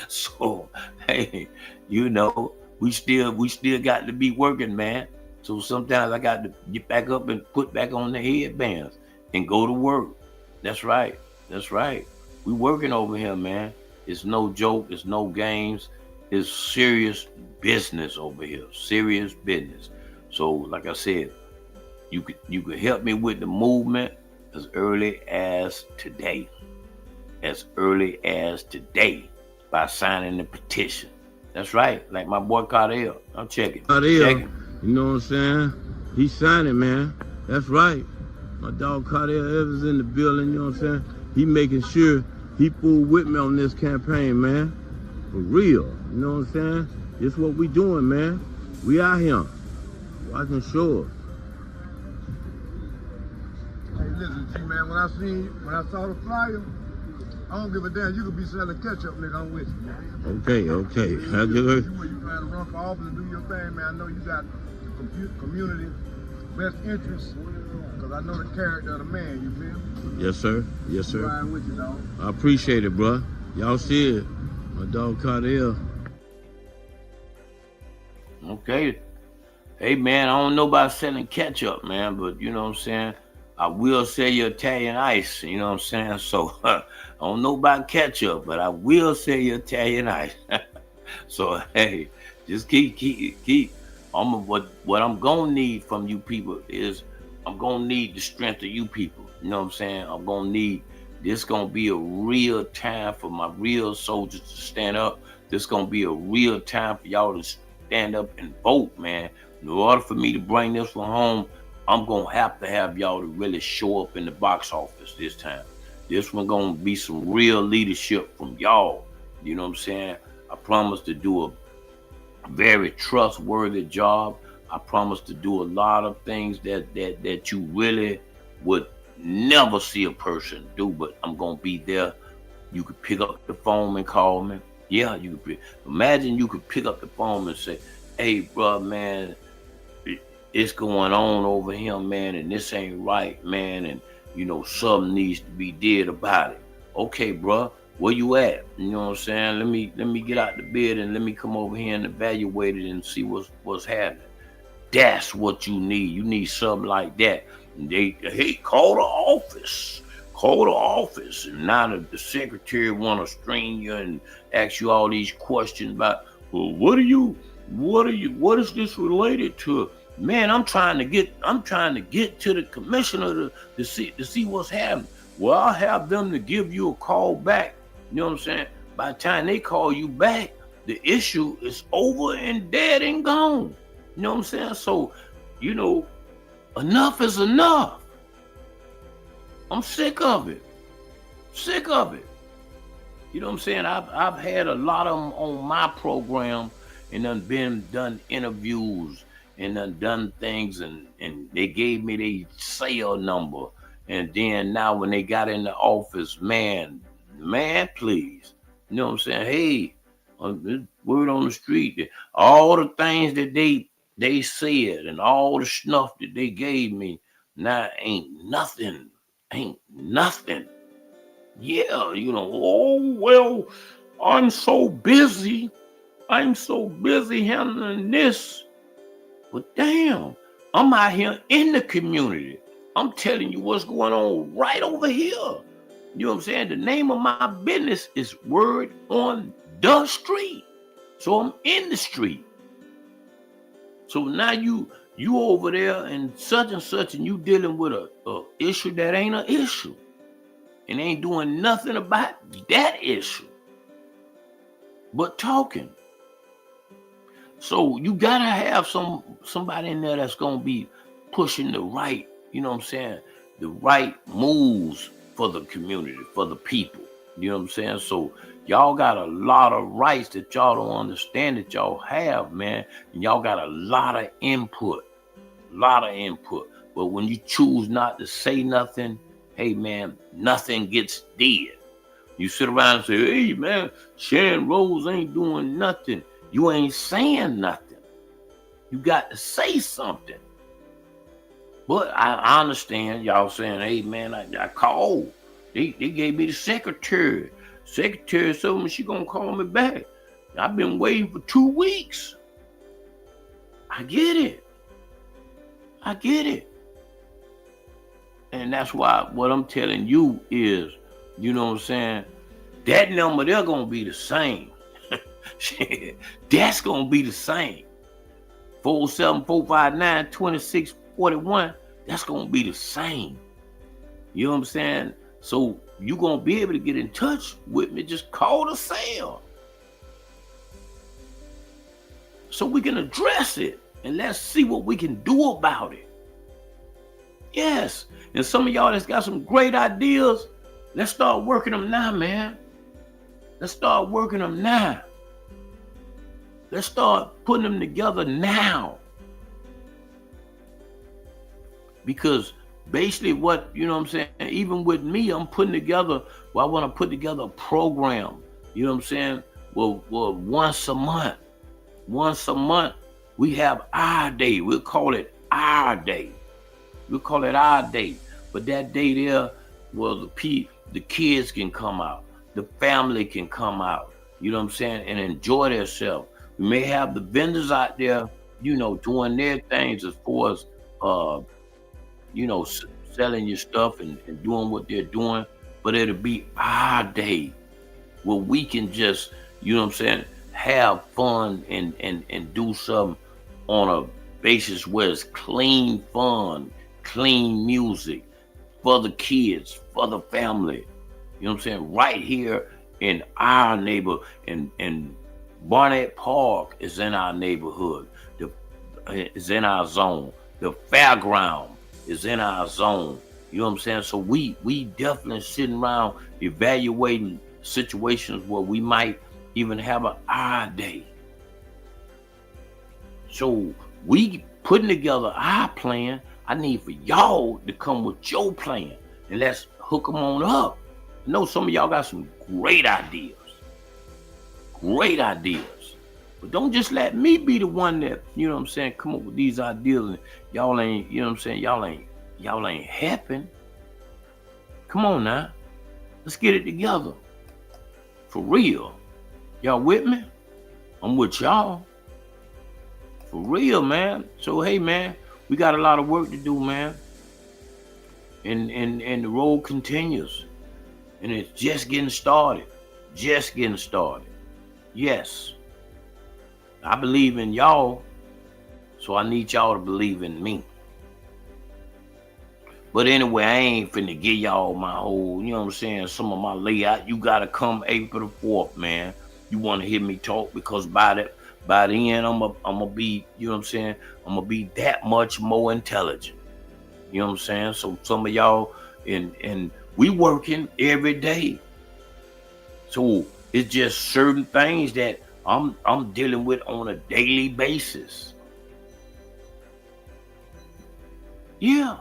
So hey, you know, we still got to be working, man. So sometimes I got to get back up and put back on the headbands and go to work. That's right. That's right. We working over here, man. It's no joke. It's no games. It's serious business over here. Serious business. So like I said, you could help me with the movement as early as today. As early as today by signing the petition. That's right. Like my boy Cardell. I'm checking. Cardell. You know what I'm saying? He's signing, man. That's right. My dog Cardell Evans in the building, you know what I'm saying? He making sure he pulled with me on this campaign, man. For real. You know what I'm saying? This what we doing, man. We out here. Watching shows. Hey, listen, G-Man, when I saw the flyer, I don't give a damn. You could be selling ketchup, nigga. I'm with you, man. Okay. How good? You trying to run for office and do your thing, man. I know you got the community best interest, because I know the character of the man, you feel? Yes, sir. Yes, sir. I'm with you, dog. I appreciate it, bro. Y'all see it. My dog Cardell. Okay. Hey, man, I don't know about selling ketchup, man, but you know what I'm saying? I will sell you Italian ice. You know what I'm saying? So I don't know about ketchup, but I will sell you Italian ice. So hey, just keep. What I'm gonna need from you people is I'm gonna need the strength of you people. You know what I'm saying? I'm gonna need this. Gonna be a real time for my real soldiers to stand up. This gonna be a real time for y'all to stand up and vote, man. In order for me to bring this one home, I'm gonna have y'all to really show up in the box office this time. This one gonna be some real leadership from y'all. You know what I'm saying? I promise to do a very trustworthy job. I promise to do a lot of things that you really would never see a person do, but I'm gonna be there. You could pick up the phone and call me. Yeah, you could imagine you could pick up the phone and say, hey bro, man, it's going on over here, man, and this ain't right, man, and you know something needs to be did about it. Okay, bro, where you at? You know what I'm saying? Let me get out the bed and let me come over here and evaluate it and see what's happening. That's what you need. You need something like that. And hey, call the office. Call the office. And now the secretary want to string you and ask you all these questions about, well, what is this related to? Man, I'm trying to get to the commissioner to see what's happening. Well, I'll have them to give you a call back. You know what I'm saying? By the time they call you back, the issue is over and dead and gone. You know what I'm saying? So, you know, enough is enough. I'm sick of it. Sick of it. You know what I'm saying? I've had a lot of them on my program and done interviews and done things and they gave me their cell number. And then now when they got in the office, man, please. You know what I'm saying? Hey, word on the street. All the things that they said and all the snuff that they gave me, now ain't nothing. Ain't nothing. Yeah, you know, oh, well, I'm so busy. I'm so busy handling this. But damn, I'm out here in the community. I'm telling you what's going on right over here. You know what I'm saying? The name of my business is Word on the Street. So I'm in the street. So now you over there and such, and you dealing with a issue that ain't an issue. And ain't doing nothing about that issue. But talking. So you gotta have somebody in there that's gonna be pushing the right, you know what I'm saying, the right moves for the community, for the people. You know what I'm saying? So y'all got a lot of rights that y'all don't understand that y'all have, man. And y'all got a lot of input. But when you choose not to say nothing, hey man, nothing gets did. You sit around and say, hey man, Sharon Rose ain't doing nothing. You ain't saying nothing. You got to say something. But I understand y'all saying, hey man, I called. They gave me the secretary. Secretary told me she gonna call me back. I've been waiting for 2 weeks. I get it. And that's why what I'm telling you is, you know what I'm saying, that number, they're gonna be the same. That's gonna be the same. 474592641. That's gonna be the same. You know what I'm saying? So you gonna be able to get in touch with me. Just call the cell, so we can address it and let's see what we can do about it. Yes, and some of y'all that's got some great ideas, let's start working them now, man. Let's start working them now. Let's start putting them together now. Because basically what, you know what I'm saying, even with me, I'm putting together, well, I want to put together a program, you know what I'm saying, well once a month, we have our day. We'll call it our day. But that day there, well, the kids can come out. The family can come out. You know what I'm saying? And enjoy themselves. We may have the vendors out there, you know, doing their things as far as, you know, selling your stuff and doing what they're doing, but it'll be our day where we can just, you know what I'm saying, have fun and do something on a basis where it's clean fun, clean music for the kids, for the family. You know what I'm saying? Right here in our neighborhood, and Barnett Park is in our neighborhood. Is in our zone. The fairground is in our zone. You know what I'm saying? So we definitely sitting around evaluating situations where we might even have an eye day. So we putting together our plan. I need for y'all to come with your plan and let's hook them on up. I know some of y'all got some great ideas. Great ideas. But don't just let me be the one that, you know what I'm saying, come up with these ideas and y'all ain't, you know what I'm saying, y'all ain't helping. Come on now. Let's get it together. For real. Y'all with me? I'm with y'all. For real, man. So hey man, we got a lot of work to do, man. And the road continues. And it's just getting started. Just getting started. Yes. I believe in y'all, so I need y'all to believe in me. But anyway, I ain't finna give y'all my whole, you know what I'm saying, some of my layout. You gotta come April the 4th, man. You wanna hear me talk, because by the end, I'm gonna be, you know what I'm saying, I'm gonna be that much more intelligent. You know what I'm saying? So some of y'all, and we working every day. So it's just certain things that I'm dealing with on a daily basis. Yeah.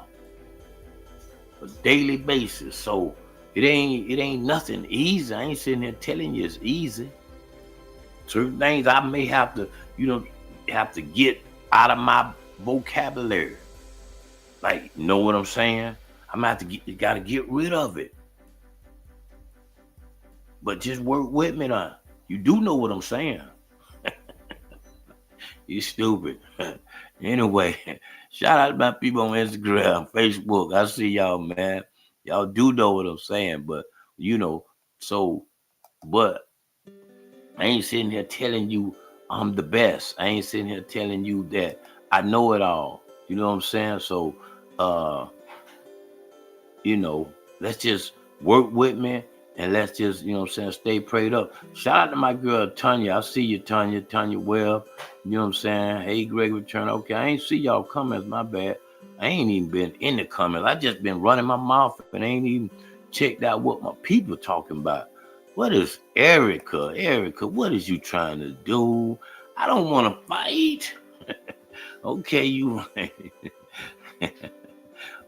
A daily basis. So it ain't nothing easy. I ain't sitting here telling you it's easy. Certain things I may have to, you know, have to get out of my vocabulary. Like, you know what I'm saying? I'm gonna have to gotta get rid of it. But just work with me now. You do know what I'm saying. You stupid. Anyway, shout out to my people on Instagram, Facebook. I see y'all, man. Y'all do know what I'm saying, but you know, so, but I ain't sitting here telling you I'm the best. I ain't sitting here telling you that I know it all. You know what I'm saying? So, you know, let's just work with me and let's just, you know what I'm saying, stay prayed up. Shout out to my girl Tanya. I see you, Tanya Webb. You know what I'm saying? Hey, Gregory Turner. Okay, I ain't see y'all comments, my bad. I ain't even been in the comments. I just been running my mouth and ain't even checked out what my people talking about. What is Erica? Erica, what is you trying to do? I don't want to fight. Okay, you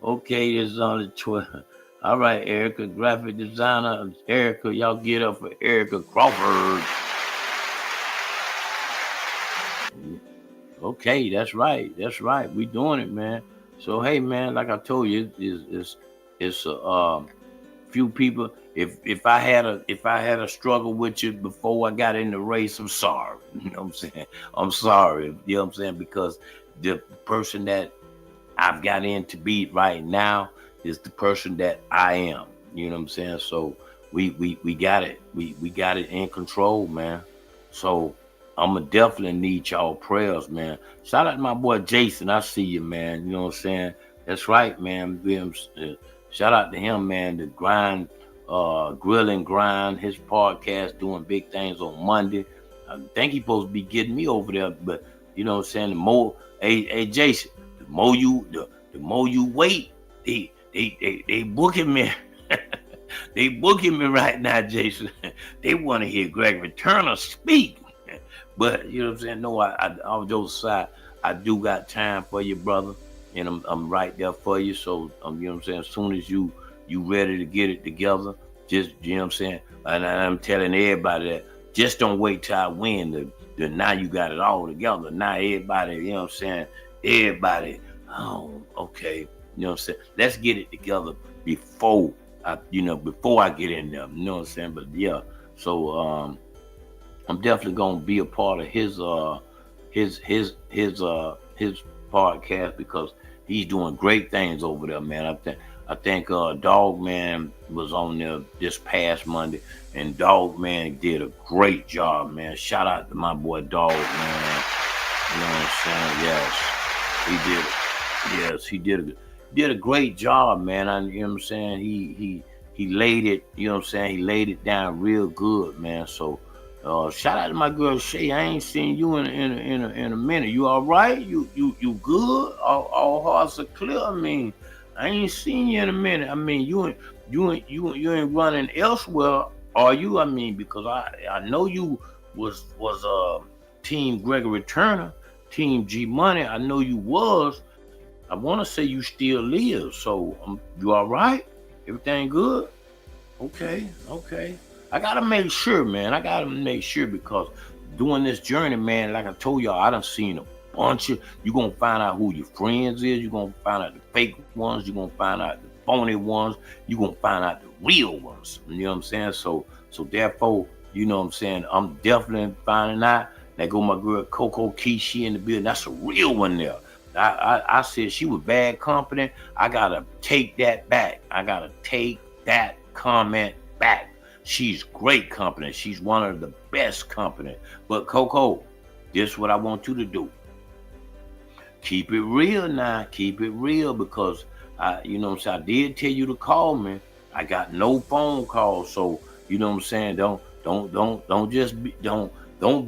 okay, it's on the 12th. All right, Erica, graphic designer. Erica, y'all get up for Erica Crawford. Okay, that's right. That's right. We doing it, man. So hey, man, like I told you, it's a few people. If I had a struggle with you before I got in the race, I'm sorry. You know what I'm saying? I'm sorry. You know what I'm saying? Because the person that I've got in to be right now is the person that I am. You know what I'm saying? So we got it. We got it in control, man. So I'ma definitely need y'all prayers, man. Shout out to my boy Jason. I see you, man. You know what I'm saying? That's right, man. Shout out to him, man. The grind, grill and grind, his podcast doing big things on Monday. I think he's supposed to be getting me over there, but you know what I'm saying? The more, hey Jason, the more you wait, they booking me. They booking me right now, Jason. They want to hear Gregory Turner speak. But you know what I'm saying? No, on your side, I do got time for you, brother, and I'm right there for you. So you know what I'm saying? As soon as you ready to get it together, just you know what I'm saying. And I'm telling everybody that just don't wait till I win. Now you got it all together. Now everybody, you know what I'm saying? Everybody, oh, okay, you know what I'm saying? Let's get it together before I get in there. You know what I'm saying? But yeah, so I'm definitely gonna be a part of his podcast because he's doing great things over there, man. I think Dog Man was on there this past Monday, and Dog Man did a great job, man. Shout out to my boy Dog Man. You know what I'm saying? Yes, he did. Yes, he did a great job, man. You know what I'm saying? He laid it. You know what I'm saying? He laid it down real good, man. So shout out to my girl Shay. I ain't seen you in a minute. You all right? You good? All hearts are clear. I mean, I ain't seen you in a minute. I mean, you ain't running elsewhere, are you? I mean, because I know you was Team Gregory Turner, Team G Money. I know you was. I want to say you still live. So you all right? Everything good? Okay, okay. I gotta make sure, man. I gotta make sure because doing this journey, man, like I told y'all, I done seen a bunch of. You gonna find out who your friends is. You gonna find out the fake ones. You gonna find out the phony ones. You gonna find out the real ones. You know what I'm saying? So therefore, you know what I'm saying. I'm definitely finding out. There go my girl Coco Key. She in the building. That's a real one there. I said she was bad company. I gotta take that back. I gotta take that comment back. She's great company. She's one of the best company. But Coco, this is what I want you to do. Keep it real now. Keep it real because you know what I'm saying. I did tell you to call me. I got no phone calls, so you know what I'm saying. Don't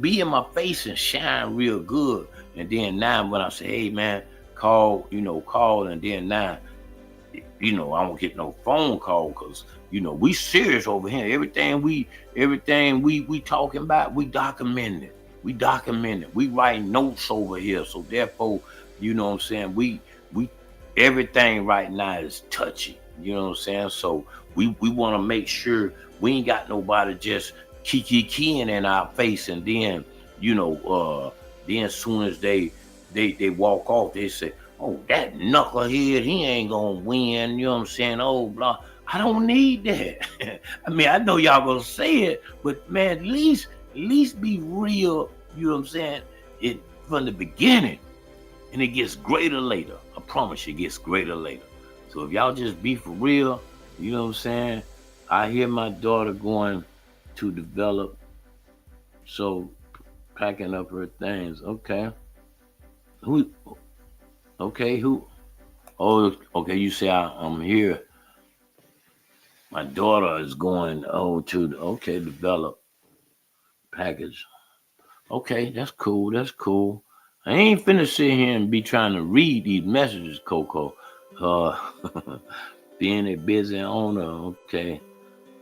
be in my face and shine real good. And then now when I say, hey man, call, and then now, I don't get no phone call because we serious over here. Everything we talking about, we documenting it. We writing notes over here. So therefore, you know what I'm saying, we everything right now is touchy. You know what I'm saying? So we want to make sure we ain't got nobody just keying in our face and then, then soon as they walk off, they say, oh, that knucklehead, he ain't gonna win. You know what I'm saying? Oh, blah. I don't need that. I mean, I know y'all gonna say it, but man, at least be real. You know what I'm saying? It from the beginning, and it gets greater later. I promise you, it gets greater later. So if y'all just be for real, you know what I'm saying? I hear my daughter going to develop, so packing up her things. Okay. Who? Okay, who? Oh, okay. You say I'm here. My daughter is going to develop package. Okay, that's cool. That's cool. I ain't finna sit here and be trying to read these messages, Coco. Being a busy owner, okay,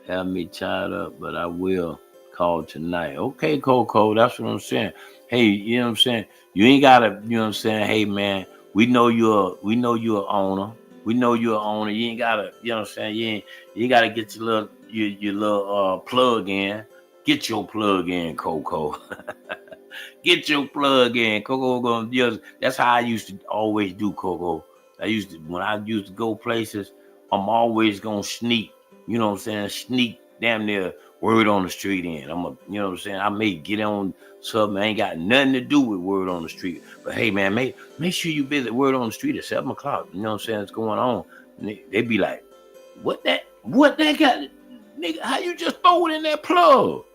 have me tied up, but I will call tonight. Okay, Coco, that's what I'm saying. Hey, you know what I'm saying? You ain't gotta, you know what I'm saying? Hey man, we know you're an owner. We know you're an owner. You ain't gotta, you know what I'm saying? You gotta get your little plug in. Get your plug in, Coco. Get your plug in. Coco gonna just that's how I used to always do, Coco. When I used to go places, I'm always gonna sneak, you know what I'm saying, sneak damn near word on the street in. You know what I'm saying? I may get on something I ain't got nothing to do with word on the street. But hey man, make sure you visit word on the street at 7:00. You know what I'm saying? It's going on. And they be like, what that got, nigga, how you just throw it in that plug?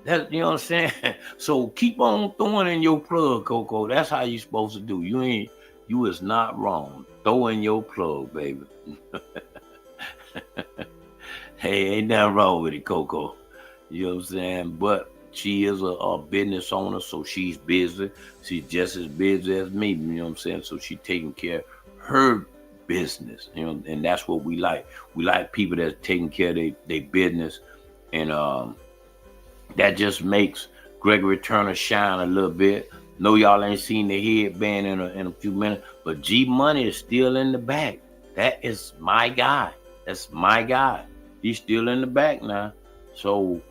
That, you know what I'm saying? So keep on throwing in your plug, Coco. That's how you supposed to do. You is not wrong. Throw in your plug, baby. Hey, ain't nothing wrong with it, Coco. You know what I'm saying? But she is a business owner, so she's busy. She's just as busy as me, you know what I'm saying? So she's taking care of her business, you know, and that's what we like. We like people that's taking care of their business, and that just makes Gregory Turner shine a little bit. No, y'all ain't seen the headband in a few minutes, but G Money is still in the back. That is my guy. That's my guy. He's still in the back now. So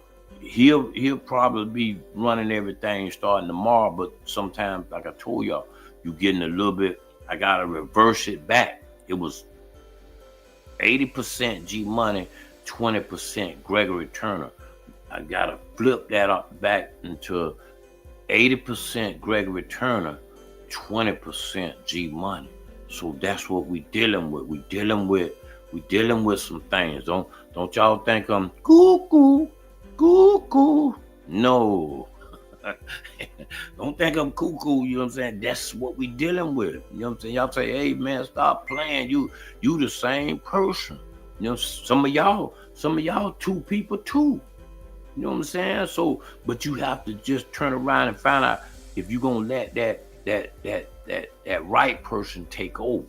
he'll probably be running everything starting tomorrow, but sometimes, like I told y'all, you getting a little bit, I gotta reverse it back. It was 80% G Money, 20% Gregory Turner. I gotta flip that up back into 80% Gregory Turner, 20% G Money. So that's what we dealing with. We dealing with We dealing with some things. Don't y'all think I'm cuckoo. No. Don't think I'm cuckoo, you know what I'm saying? That's what we dealing with. You know what I'm saying? Y'all say, hey man, stop playing. You the same person. You know, some of y'all two people too. You know what I'm saying? So, but you have to just turn around and find out if you're gonna let that right person take over.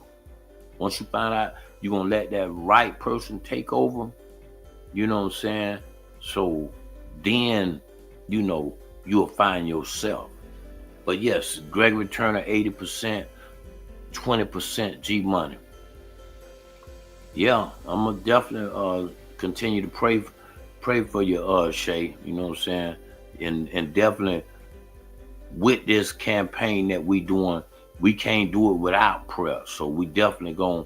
Once you find out you're gonna let that right person take over, you know what I'm saying? So then, you know, you'll find yourself. But yes, Gregory Turner, 80%, 20% G Money. Yeah, I'm gonna definitely continue to pray for you, Shay. You know what I'm saying? And definitely with this campaign that we doing, we can't do it without prayer. So we definitely gonna,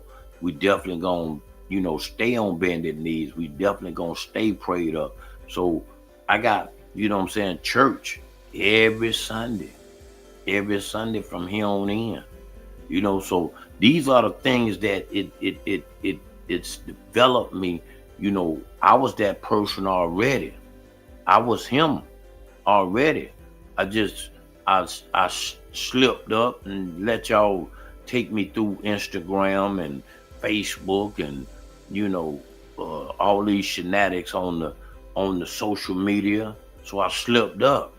you know, stay on bended knees. We definitely gonna stay prayed up. So I got, you know what I'm saying, church every Sunday from here on in. You know, so these are the things that it's developed me. You know, I was that person already. I was him already. I slipped up and let y'all take me through Instagram and Facebook and, you know, all these shenanigans on the social media. So I slipped up.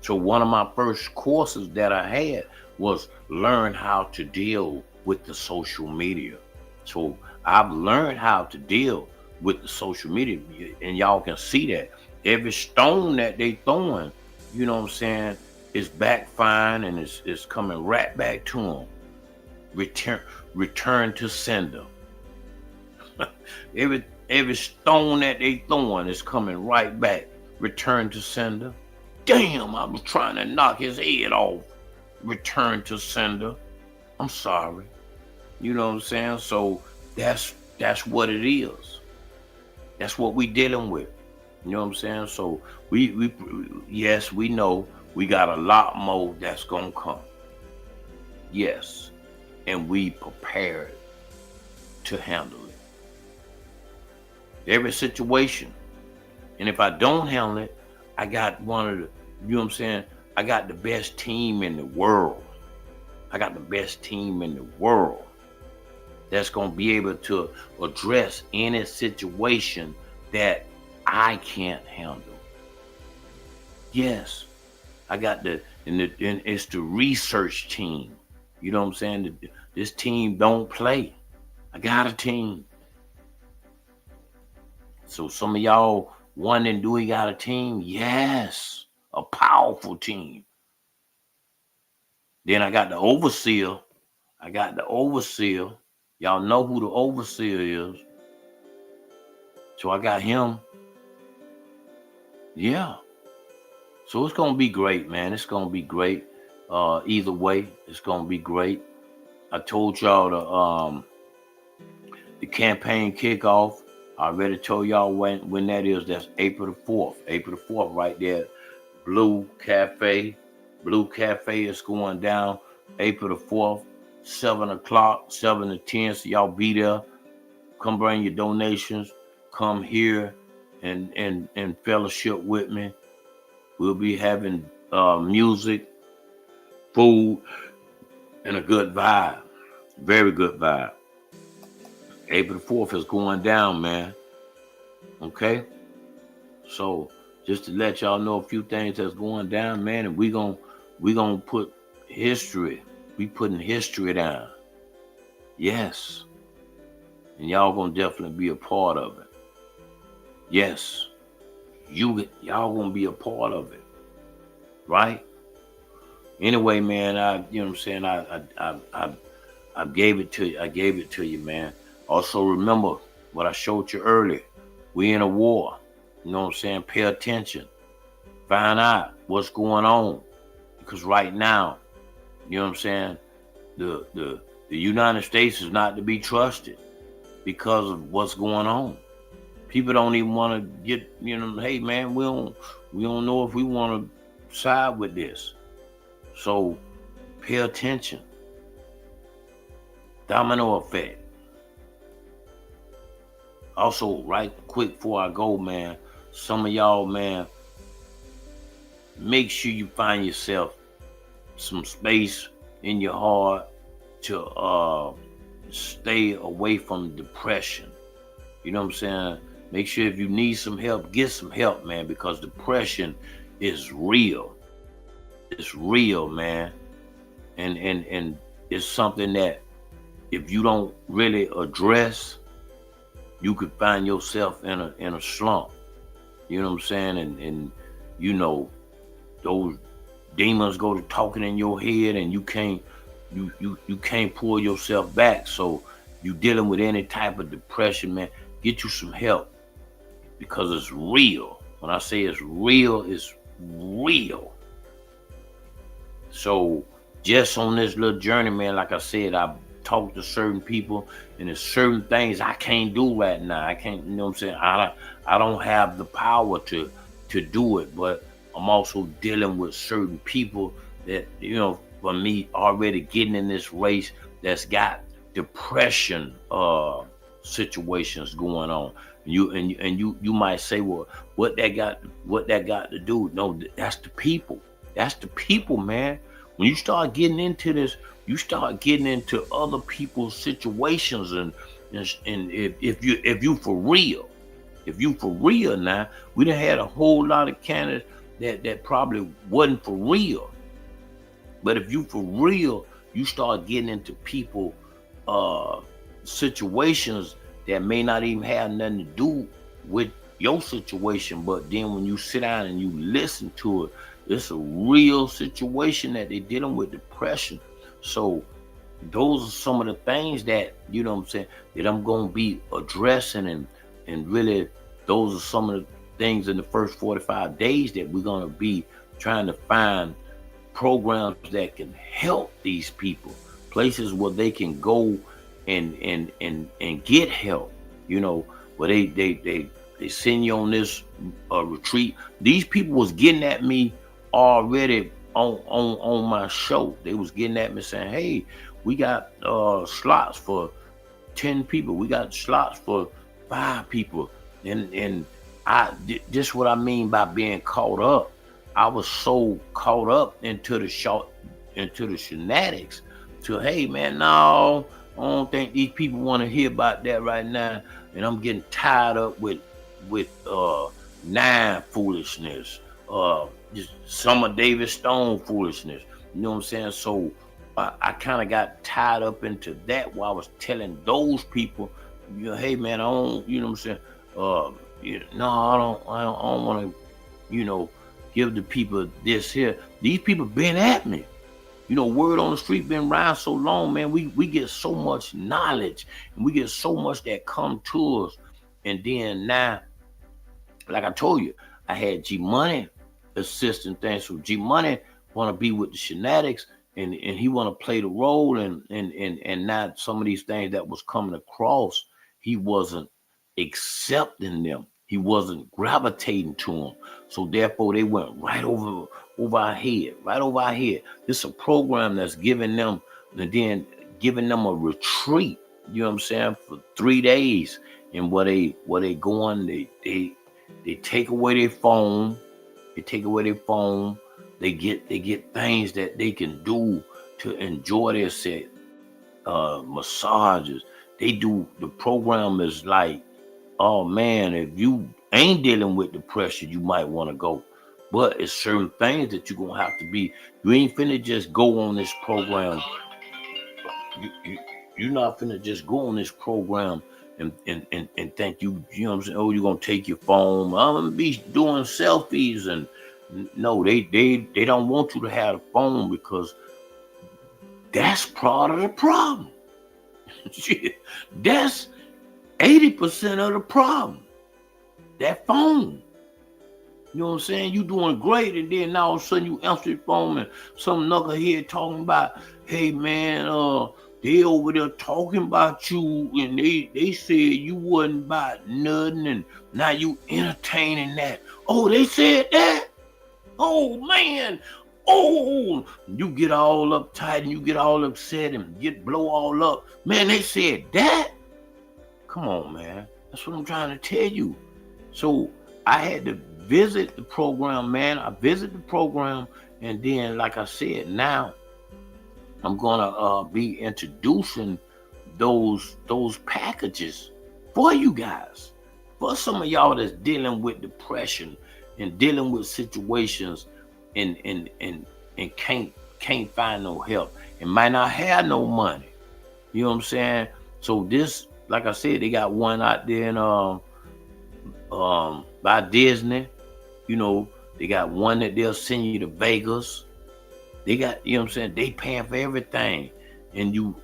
So one of my first courses that I had was learn how to deal with the social media. So I've learned how to deal with the social media, and y'all can see that every stone that they throwing, you know what I'm saying, is backfiring and it's coming right back to them. Return to sender. every stone that they throwing is coming right back. Return to sender. Damn, I was trying to knock his head off. Return to sender. I'm sorry. You know what I'm saying? So that's what it is. That's what we dealing with. You know what I'm saying? So we yes, we know we got a lot more that's gonna come. Yes. And we prepared to handle it. Every situation. And if I don't handle it, I got one of the, you know what I'm saying? I got the best team in the world. I got the best team in the world that's going to be able to address any situation that I can't handle. Yes, I got and it's the research team. You know what I'm saying? This team don't play. I got a team. So some of y'all wondering, do we got a team? Yes, a powerful team. Then I got the overseer. Y'all know who the overseer is. So I got him. Yeah. So it's going to be great, man. It's going to be great. Either way, it's going to be great. I told y'all the campaign kickoff. I already told y'all when that is. That's April the 4th. April the 4th right there. Blue Cafe. Blue Cafe is going down April the 4th, 7 o'clock, 7 to 10. So y'all be there. Come bring your donations. Come here and fellowship with me. We'll be having music, food, and a good vibe. Very good vibe. April the 4th is going down, man. Okay? So just to let y'all know a few things that's going down, man, and we gonna put history. We putting history down. Yes. And y'all gonna definitely be a part of it. Yes. Y'all gonna be a part of it. Right? Anyway, man, you know what I'm saying? I gave it to you. I gave it to you, man. Also remember what I showed you earlier. We in a war. You know what I'm saying? Pay attention. Find out what's going on. Because right now, you know what I'm saying? The United States is not to be trusted because of what's going on. People don't even want to get, you know, hey man, we don't know if we want to side with this. So pay attention. Domino effect. Also, right quick before I go, man, some of y'all, man, make sure you find yourself some space in your heart to stay away from depression. You know what I'm saying? Make sure if you need some help, get some help, man, because depression is real. It's real, man. And it's something that if you don't really address, you could find yourself in a slump. You know what I'm saying? And you know, those demons go to talking in your head and you can't pull yourself back. So you dealing with any type of depression, man, get you some help because it's real. When I say it's real, it's real. So just on this little journey, man, like I said, I talked to certain people and there's certain things I can't do right now. I can't, you know what I'm saying? I don't have the power to do it, but I'm also dealing with certain people that, you know, for me already getting in this race that's got depression situations going on. You might say, well, what that got to do? No, that's the people. That's the people, man. When you start getting into this, you start getting into other people's situations, and if you for real, now, we done had a whole lot of candidates that probably wasn't for real. But if you for real, you start getting into people situations that may not even have nothing to do with your situation. But then when you sit down and you listen to it, it's a real situation that they're dealing with depression. So those are some of the things that, you know what I'm saying, that I'm going to be addressing, and really those are some of the things in the first 45 days that we're going to be trying to find programs that can help these people, places where they can go and get help, you know, where they send you on this retreat. These people was getting at me already on my show. They was getting at me saying, hey, we got slots for 10 people, we got slots for 5 people, and just what I mean by being caught up. I was so caught up into the shenanigans to, hey man, no, I don't think these people want to hear about that right now, and I'm getting tied up with 9 foolishness, just some of David Stone foolishness. You know what I'm saying? So I kind of got tied up into that while I was telling those people, you know, hey man, I don't, you know what I'm saying? No, I don't want to, you know, give the people this here. These people been at me. You know, word on the street been around so long, man. We get so much knowledge and we get so much that come to us. And then now, like I told you, I had G Money assisting things. So G Money want to be with the shenanigans, and he want to play the role, and not some of these things that was coming across, he wasn't accepting them. He wasn't gravitating to them. So therefore they went right over our head, right over our head. This is a program that's giving them, and then giving them a retreat, you know what I'm saying, for 3 days. And where they going, they take away their phone, they get things that they can do to enjoy their set, massages. They do, the program is like, oh man, if you ain't dealing with depression, you might want to go. But it's certain things that you're going to have to be. You ain't finna just go on this program. You're not finna just go on this program and think you know what I'm saying, oh, you're going to take your phone. I'm going to be doing selfies. And no, they don't want you to have a phone, because that's part of the problem. That's 80% of the problem. That phone. You know what I'm saying? You doing great, and then now all of a sudden you answer your phone and some knucklehead talking about, hey man, they over there talking about you, and they said you wasn't about nothing, and now you entertaining that. Oh, they said that? Oh man. Oh, you get all uptight and you get all upset and blow all up. Man, they said that? Come on, man. That's what I'm trying to tell you. So I had to visit the program, man. I visited the program, and then, like I said, now I'm gonna be introducing those packages for you guys, for some of y'all that's dealing with depression and dealing with situations and can't find no help and might not have no money. You know what I'm saying? So this, like I said, they got one out there in by Disney. You know, they got one that they'll send you to Vegas. They got, you know what I'm saying, they paying for everything. And you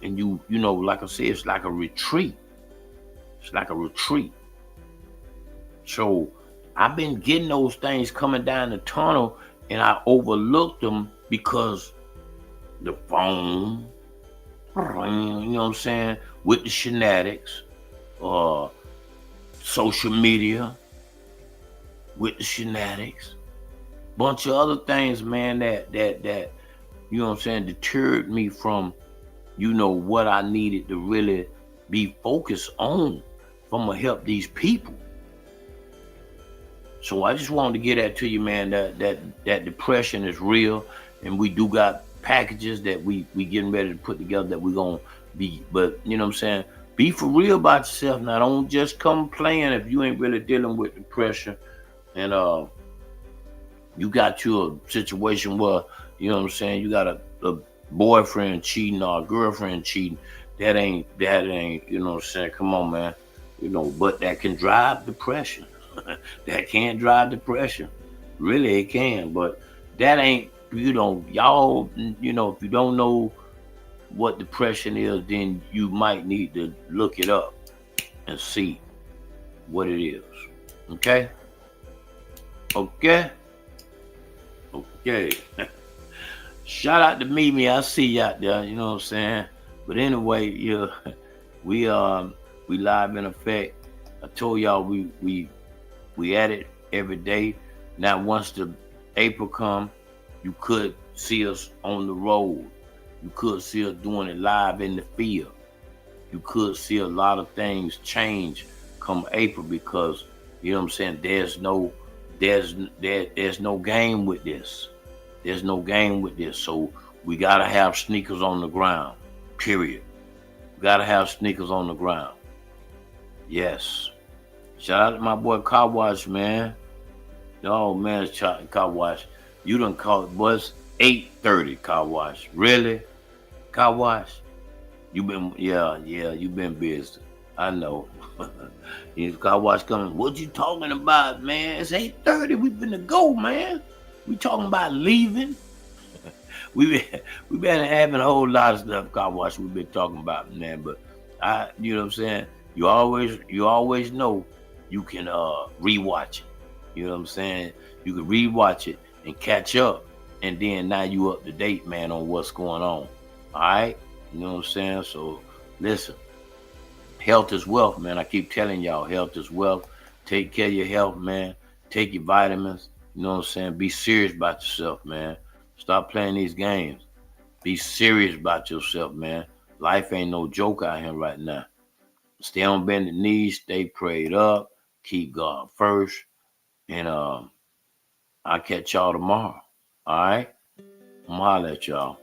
know, like I said, it's like a retreat. It's like a retreat. So I've been getting those things coming down the tunnel, and I overlooked them because the phone, you know what I'm saying, with the shenanigans, social media, with the shenanigans, bunch of other things, man, that you know what I'm saying, deterred me from, you know, what I needed to really be focused on from to help these people. So I just wanted to get that to you, man, that depression is real, and we do got packages that we getting ready to put together that we're gonna be, but you know what I'm saying, be for real about yourself. Now, don't just come playing if you ain't really dealing with depression and you got you a situation where, you know what I'm saying, you got a boyfriend cheating or a girlfriend cheating. That ain't, you know what I'm saying, come on, man. You know, but that can drive depression. That can drive depression. Really, it can, but that ain't, you know, y'all, you know, if you don't know what depression is, then you might need to look it up and see what it is. Okay? Okay? Okay. Shout out to Mimi. I see you out there, you know what I'm saying? But anyway, yeah, we live in effect. I told y'all we at it every day. Now once the April come, you could see us on the road. You could see us doing it live in the field. You could see a lot of things change come April because, you know what I'm saying, there's no game with this. There's no game with this. So we gotta have sneakers on the ground. Period. We gotta have sneakers on the ground. Yes. Shout out to my boy Car Wash, man. Oh man, Car Wash. You done called, boy, it's 8:30, Car Wash. Really? Car Wash? You been, yeah, you been busy. I know. Car Wash coming, what you talking about, man? It's 8:30, we been to go, man. We talking about leaving. we been having a whole lot of stuff, Car Wash, we've been talking about, man. But you know what I'm saying? You always know you can rewatch it. You know what I'm saying? You can rewatch it and catch up, and then now you up to date, man, on what's going on. All right? You know what I'm saying? So listen, health is wealth, man. I keep telling y'all, health is wealth. Take care of your health, man. Take your vitamins. You know what I'm saying? Be serious about yourself, man. Stop playing these games. Be serious about yourself, man. Life ain't no joke out here right now. Stay on bended knees, stay prayed up, keep God first, and I'll catch y'all tomorrow. All right? I'm gonna holler at y'all.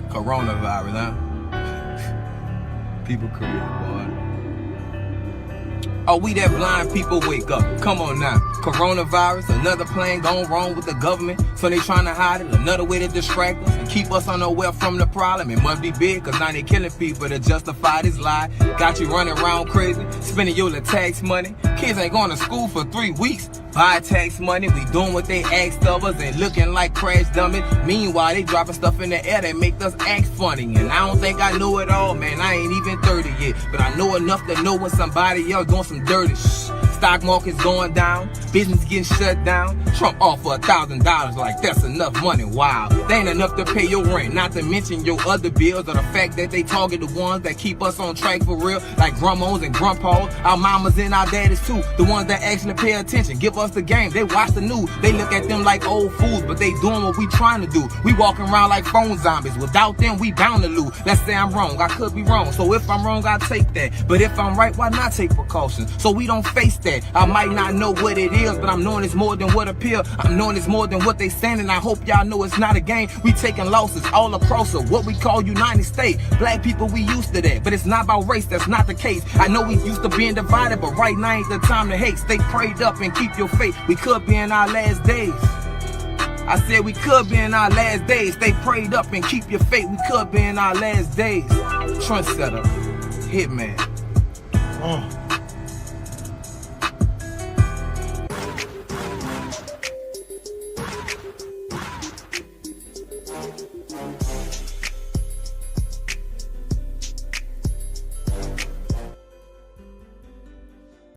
Coronavirus, huh? People create, boy. Oh, we that blind people wake up. Come on now. Coronavirus, another plane gone wrong with the government. So they trying to hide it, another way to distract us and keep us unaware from the problem. It must be big, cause now they killing people to justify this lie. Got you running around crazy, spending your little tax money. Kids ain't going to school for 3 weeks. Buy tax money, we doing what they asked of us and looking like crash dummies. Meanwhile, they dropping stuff in the air that make us act funny. And I don't think I know it all, man. I ain't even 30 yet. But I know enough to know when somebody else doing some dirty shh. stock market's going down, business getting shut down. Trump offer $1,000 like that's enough money. Wow, they ain't enough to pay your rent, not to mention your other bills, or the fact that they target the ones that keep us on track for real, like grandmas and grandpas, our mamas and our daddies too, the ones that actually pay attention, give us the game, they watch the news, they look at them like old fools, but they doing what we trying to do. We walking around like phone zombies, without them we bound to lose. Let's say I'm wrong, I could be wrong, so if I'm wrong I take that, but if I'm right, why not take precautions, so we don't face that. I might not know what it is, but I'm knowing it's more than what appear, I'm knowing it's more than what they saying, and I hope y'all know it's not a game. We taking losses all across of what we call United States. Black people, we used to that, but it's not about race, that's not the case. I know we used to being divided, but right now ain't the time to hate. Stay prayed up and keep your faith. We could be in our last days. I said we could be in our last days. Stay prayed up and keep your faith. We could be in our last days. Trendsetter, Hitman.